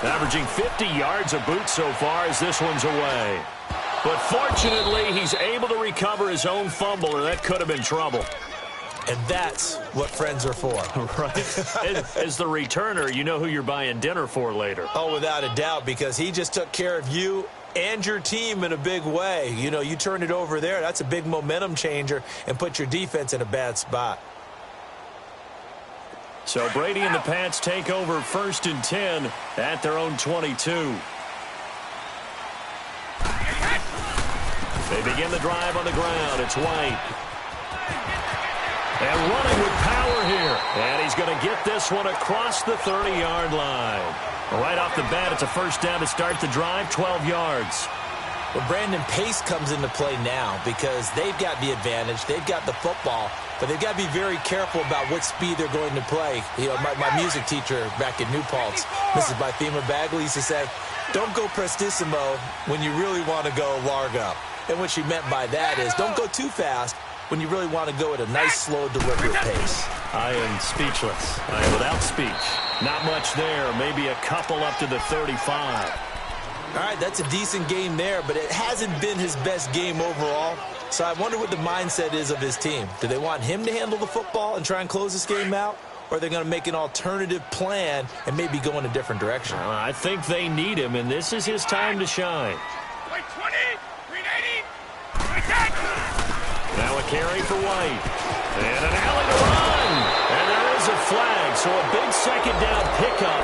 Averaging 50 yards a boot so far as this one's away. But fortunately, he's able to recover his own fumble, or that could have been trouble. And that's what friends are for. Right. As the returner, you know who you're buying dinner for later. Oh, without a doubt, because he just took care of you and your team in a big way. You know, you turn it over there, that's a big momentum changer, and put your defense in a bad spot. So Brady and the Pats take over 1st and 10 at their own 22. They begin the drive on the ground. It's White. And running with power here. And he's going to get this one across the 30-yard line. Right off the bat, it's a 1st down to start the drive, 12 yards. Well, Brandon, pace comes into play now because they've got the advantage. They've got the football, but they've got to be very careful about what speed they're going to play. You know, my music teacher back at New Paltz, Mrs. Bythema Bagley, used to say, don't go prestissimo when you really want to go largo. And what she meant by that is don't go too fast when you really want to go at a nice, slow, deliberate pace. I am speechless. I am without speech. Not much there. Maybe a couple up to the 35. All right, that's a decent game there, but it hasn't been his best game overall. So I wonder what the mindset is of his team. Do they want him to handle the football and try and close this game out? Or are they going to make an alternative plan and maybe go in a different direction? I think they need him, and this is his time to shine. White 20, green 80, now a carry for White. And an alley to run. And there is a flag, so a big 2nd down pickup,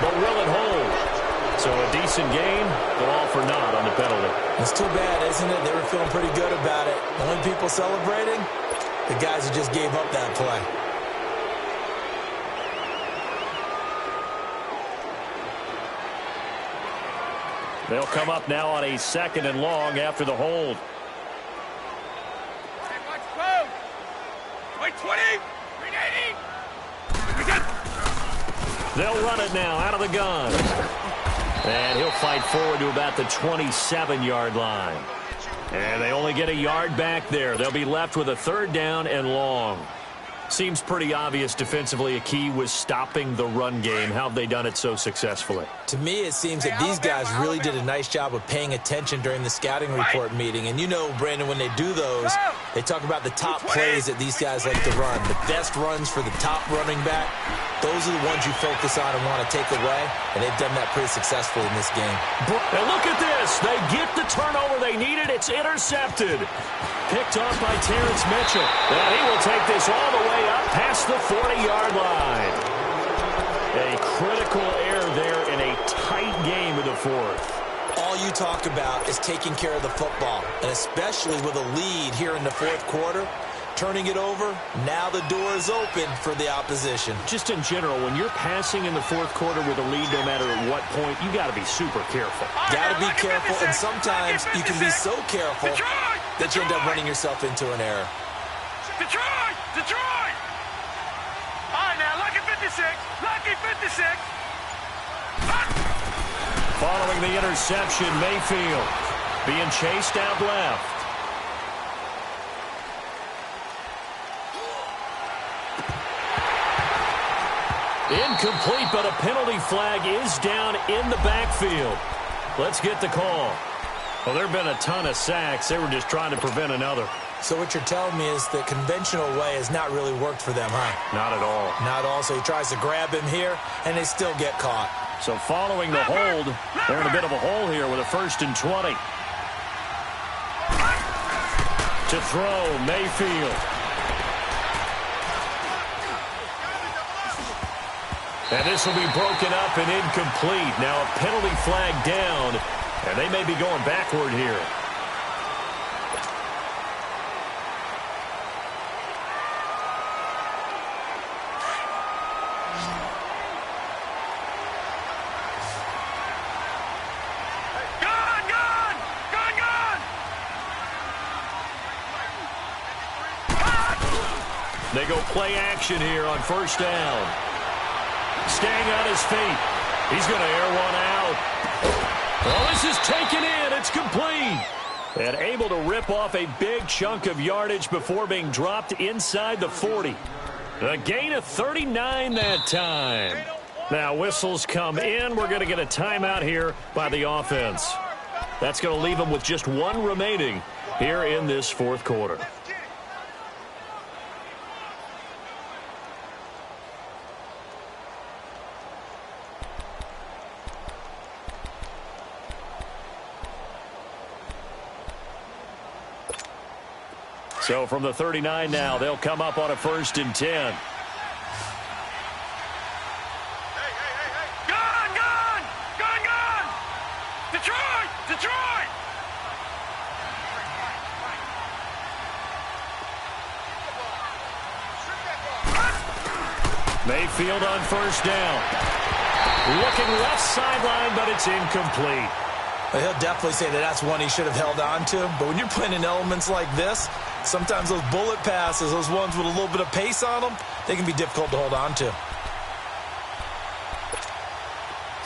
but will it hold? So a decent game, but all for naught on the penalty. It's too bad, isn't it? They were feeling pretty good about it. The only people celebrating, the guys who just gave up that play. They'll come up now on a 2nd and long after the hold. White 20, green 80. They'll run it now out of the gun. And he'll fight forward to about the 27-yard line. And they only get a yard back there. They'll be left with a 3rd down and long. Seems pretty obvious defensively a key was stopping the run game. How have they done it so successfully? To me, it seems that these guys really did a nice job of paying attention during the scouting report meeting. And you know, Brandon, when they do those, they talk about the top plays that these guys like to run. The best runs for the top running back, those are the ones you focus on and want to take away. And they've done that pretty successfully in this game. And look at this. They get the turnover they needed. It's intercepted. Picked off by Terrence Mitchell. And he will take this all the way up past the 40-yard line. A critical error there in a tight game of the 4th. All you talk about is taking care of the football, and especially with a lead here in the 4th quarter. turning it over. Now the door is open for the opposition. Just in general, when you're passing in the fourth quarter with a lead, no matter at what point, you got to be super careful. Got to be careful, and sometimes you can be so careful that you end up running yourself into an error. Detroit! Detroit! All right, now, lucky 56. Lucky 56. Following the interception, Mayfield being chased out left. Incomplete, but a penalty flag is down in the backfield. Let's get the call. Well, there have been a ton of sacks. They were just trying to prevent another. So what you're telling me is the conventional way has not really worked for them, huh? Not at all. Not at all. So he tries to grab him here, and they still get caught. So following the hold, they're in a bit of a hole here with a 1st and 20. To throw, Mayfield. And this will be broken up and incomplete. Now a penalty flag down, and they may be going backward here. They go play action here on 1st down. Staying on his feet. He's going to air one out. Oh, this is taken in. It's complete. And able to rip off a big chunk of yardage before being dropped inside the 40. A gain of 39 that time. Now whistles come in. We're going to get a timeout here by the offense. That's going to leave them with just one remaining here in this fourth quarter. So from the 39 now, they'll come up on a 1st and 10. Gun! Detroit! Mayfield on 1st down. Looking left sideline, but it's incomplete. Well, he'll definitely say that that's one he should have held on to. But when you're playing in elements like this, sometimes those bullet passes, those ones with a little bit of pace on them, they can be difficult to hold on to.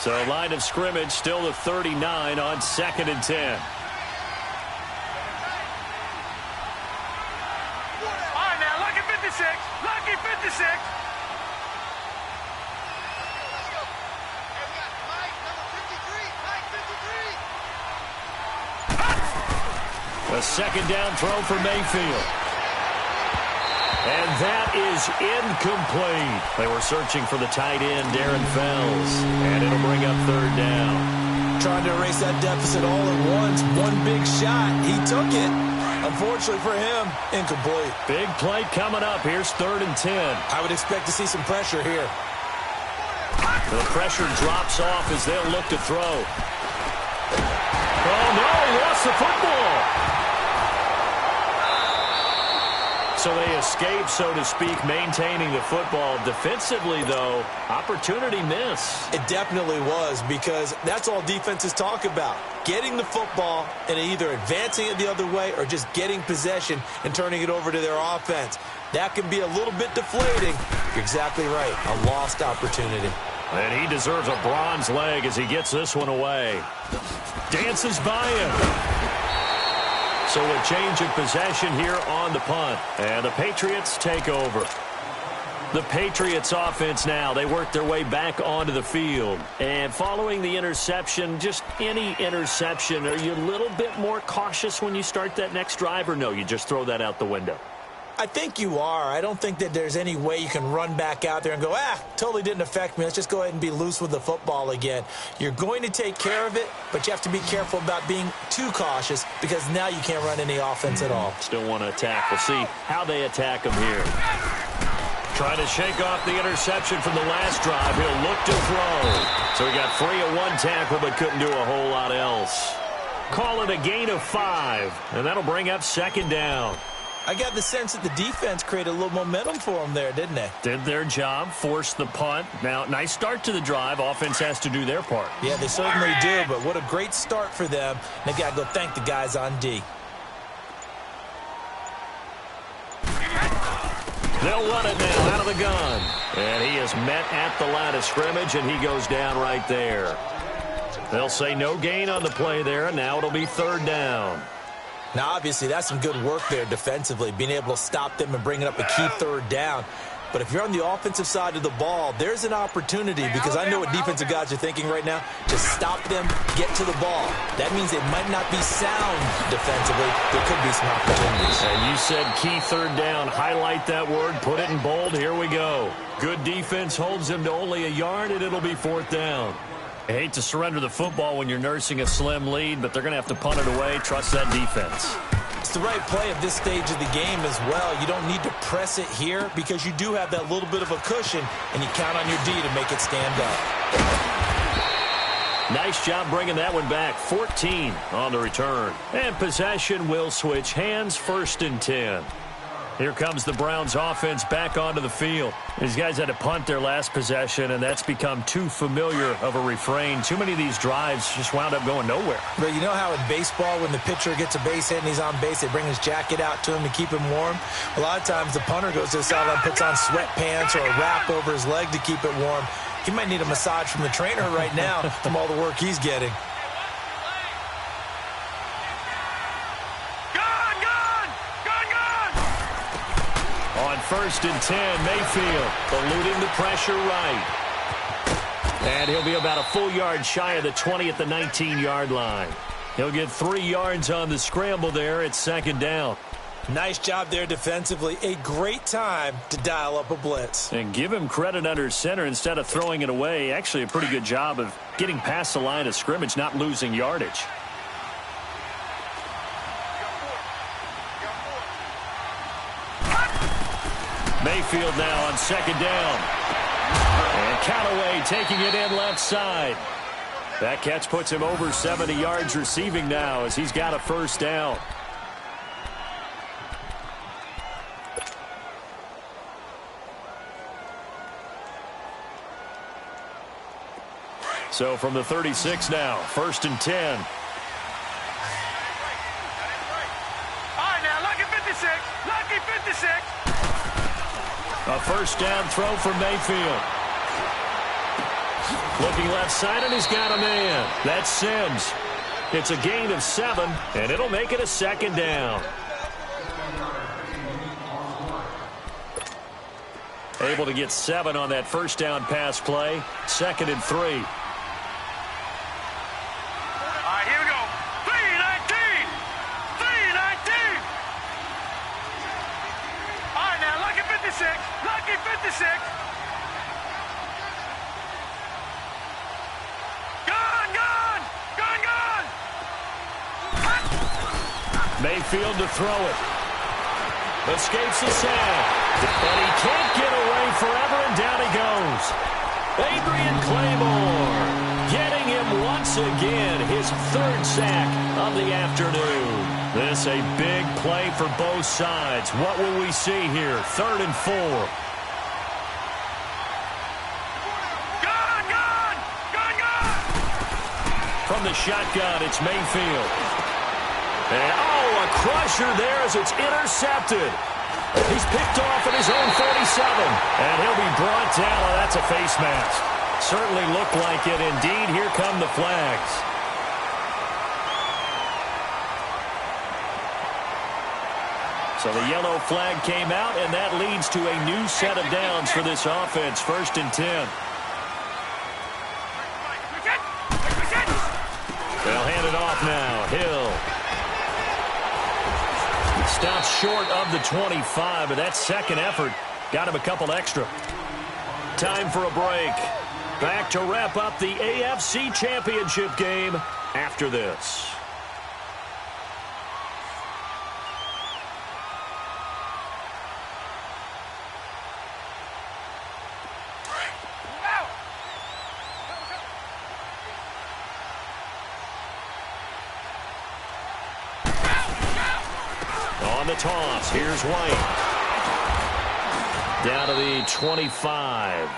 So line of scrimmage still the 39 on 2nd and 10. All right, now, lucky 56. Lucky 56. A 2nd down throw for Mayfield. And that is incomplete. They were searching for the tight end, Darren Fells. And it'll bring up 3rd down. Trying to erase that deficit all at once. One big shot. He took it. Unfortunately for him, incomplete. Big play coming up. Here's 3rd and 10. I would expect to see some pressure here. The pressure drops off as they'll look to throw. Oh, no, lost the football. So they escape, so to speak, maintaining the football. Defensively, though, opportunity miss. It definitely was, because that's all defenses talk about. Getting the football and either advancing it the other way or just getting possession and turning it over to their offense. That can be a little bit deflating. You're exactly right. A lost opportunity. And he deserves a bronze leg as he gets this one away. Dances by him. So a change of possession here on the punt. And the Patriots take over. The Patriots offense now, they work their way back onto the field. And following the interception, just any interception, are you a little bit more cautious when you start that next drive, or no, you just throw that out the window? I think you are. I don't think that there's any way you can run back out there and go, totally didn't affect me. Let's just go ahead and be loose with the football again. You're going to take care of it, but you have to be careful about being too cautious, because now you can't run any offense at all. Still want to attack. We'll see how they attack them here. Trying to shake off the interception from the last drive. He'll look to throw. So he got free of one tackle, but couldn't do a whole lot else. Call it a gain of 5, and that'll bring up 2nd down. I got the sense that the defense created a little momentum for them there, didn't they? Did their job, forced the punt. Now, nice start to the drive. Offense has to do their part. Yeah, they certainly do, but what a great start for them. They've got to go thank the guys on D. They'll run it now out of the gun. And he is met at the line of scrimmage, and he goes down right there. They'll say no gain on the play there, and now it'll be third down. Now, obviously, that's some good work there defensively, being able to stop them and bringing up a key third down. But if you're on the offensive side of the ball, there's an opportunity, because I know what defensive guys are thinking right now. Just stop them, get to the ball. That means they might not be sound defensively. There could be some opportunities. And you said key third down. Highlight that word. Put it in bold. Here we go. Good defense holds them to only a yard, and it'll be fourth down. I hate to surrender the football when you're nursing a slim lead, but they're going to have to punt it away. Trust that defense. It's the right play at this stage of the game as well. You don't need to press it here because you do have that little bit of a cushion, and you count on your D to make it stand up. Nice job bringing that one back. 14 on the return. And possession will switch hands, 1st and 10. Here comes the Browns offense back onto the field. These guys had to punt their last possession, and that's become too familiar of a refrain. Too many of these drives just wound up going nowhere. But you know how in baseball, when the pitcher gets a base hit and he's on base, they bring his jacket out to him to keep him warm? A lot of times the punter goes to the sideline, puts on sweatpants or a wrap over his leg to keep it warm. He might need a massage from the trainer right now from all the work he's getting. On 1st and 10, Mayfield eluding the pressure right. And he'll be about a full yard shy of the 20 at the 19-yard line. He'll get 3 yards on the scramble there at 2nd down. Nice job there defensively. A great time to dial up a blitz. And give him credit under center instead of throwing it away. Actually a pretty good job of getting past the line of scrimmage, not losing yardage. Mayfield now on 2nd down. And Callaway taking it in left side. That catch puts him over 70 yards receiving now as he's got a 1st down. So from the 36 now, 1st and 10. All right, now, lucky 56. Lucky 56. A 1st down throw from Mayfield. Looking left side, and he's got a man. That's Sims. It's a gain of 7, and it'll make it a 2nd down. Able to get 7 on that 1st down pass play. 2nd and 3. All right, here we go. 3-19. 3-19. All right, now, lucky 56. Lucky 56. Gun, gun. Gun, gun. Mayfield to throw it. Escapes the sack. And he can't get away forever, and down he goes. Adrian Claymore getting him once again, his 3rd sack of the afternoon. This a big play for both sides. What will we see here? 3rd and 4. Gun, gun. Gun, gun. From the shotgun, it's Mayfield. And, oh, a crusher there as it's intercepted. He's picked off at his own 47. And he'll be brought down. Oh, that's a face mask. Certainly looked like it. Indeed, here come the flags. So the yellow flag came out, and that leads to a new set of downs for this offense. 1st and 10. They'll hand it off now. Hill. Stops short of the 25, but that 2nd effort got him a couple extra. Time for a break. Back to wrap up the AFC Championship game after this. On the toss, here's White. Down to the 25.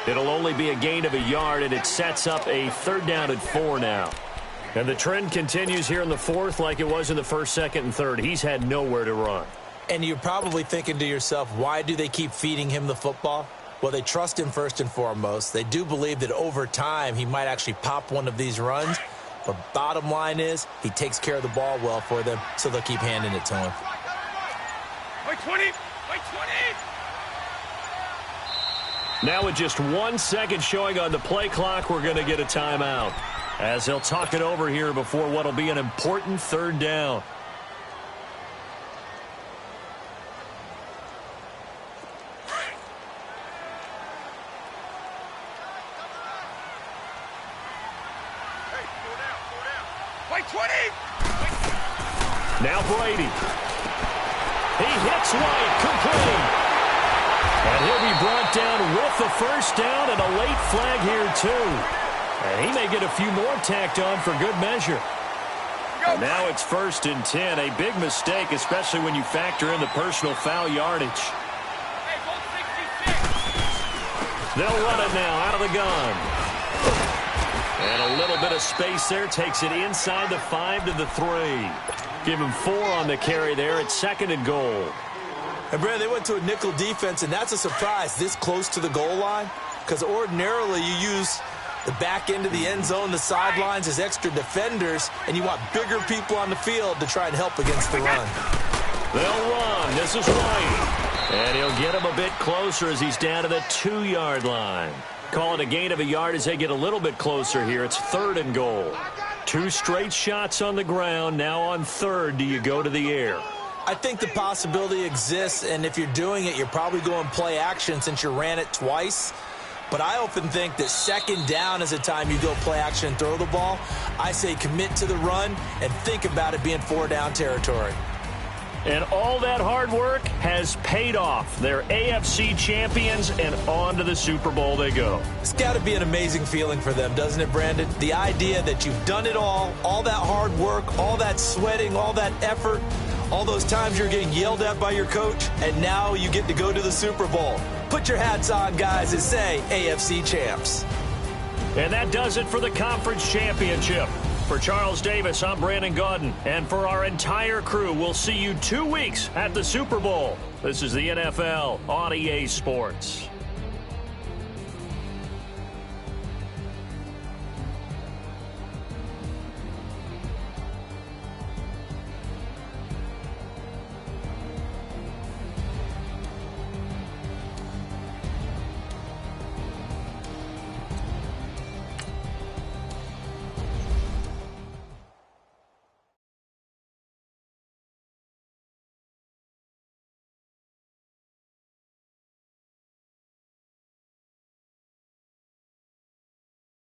It'll only be a gain of a yard, and it sets up a 3rd down and 4 now. And the trend continues here in the 4th like it was in the 1st, 2nd, and 3rd. He's had nowhere to run. And you're probably thinking to yourself, why do they keep feeding him the football? Well, they trust him first and foremost. They do believe that over time he might actually pop one of these runs. But bottom line is he takes care of the ball well for them, so they'll keep handing it to him. Wait 20! Wait 20! Now with just 1 second showing on the play clock, we're going to get a timeout, as they'll talk it over here before what will be an important 3rd down. Wait 20! Now Brady. He hits White, complete. And he'll be brought down with the 1st down and a late flag here too. And he may get a few more tacked on for good measure. And now it's 1st and 10. A big mistake, especially when you factor in the personal foul yardage. They'll run it now out of the gun. And a little bit of space there takes it inside the 5 to the 3. Give him 4 on the carry there. It's 2nd and goal. And, Brad, they went to a nickel defense, and that's a surprise this close to the goal line, because ordinarily you use the back end of the end zone, the sidelines as extra defenders, and you want bigger people on the field to try and help against the run. They'll run. This is White. And he'll get him a bit closer as he's down to the 2-yard line. Call it a gain of a yard as they get a little bit closer here. It's 3rd and goal. 2 straight shots on the ground. Now on 3rd, do you go to the air? I think the possibility exists, and if you're doing it, you're probably going play action since you ran it twice. But I often think that 2nd down is a time you go play action and throw the ball. I say commit to the run and think about it being 4-down territory. And all that hard work has paid off. They're AFC champions, and on to the Super Bowl they go. It's got to be an amazing feeling for them, doesn't it, Brandon? The idea that you've done it all that hard work, all that sweating, all that effort, all those times you're getting yelled at by your coach, and now you get to go to the Super Bowl. Put your hats on, guys, and say AFC champs. And that does it for the conference championship. For Charles Davis, I'm Brandon Gaudin. And for our entire crew, we'll see you 2 weeks at the Super Bowl. This is the NFL on EA Sports.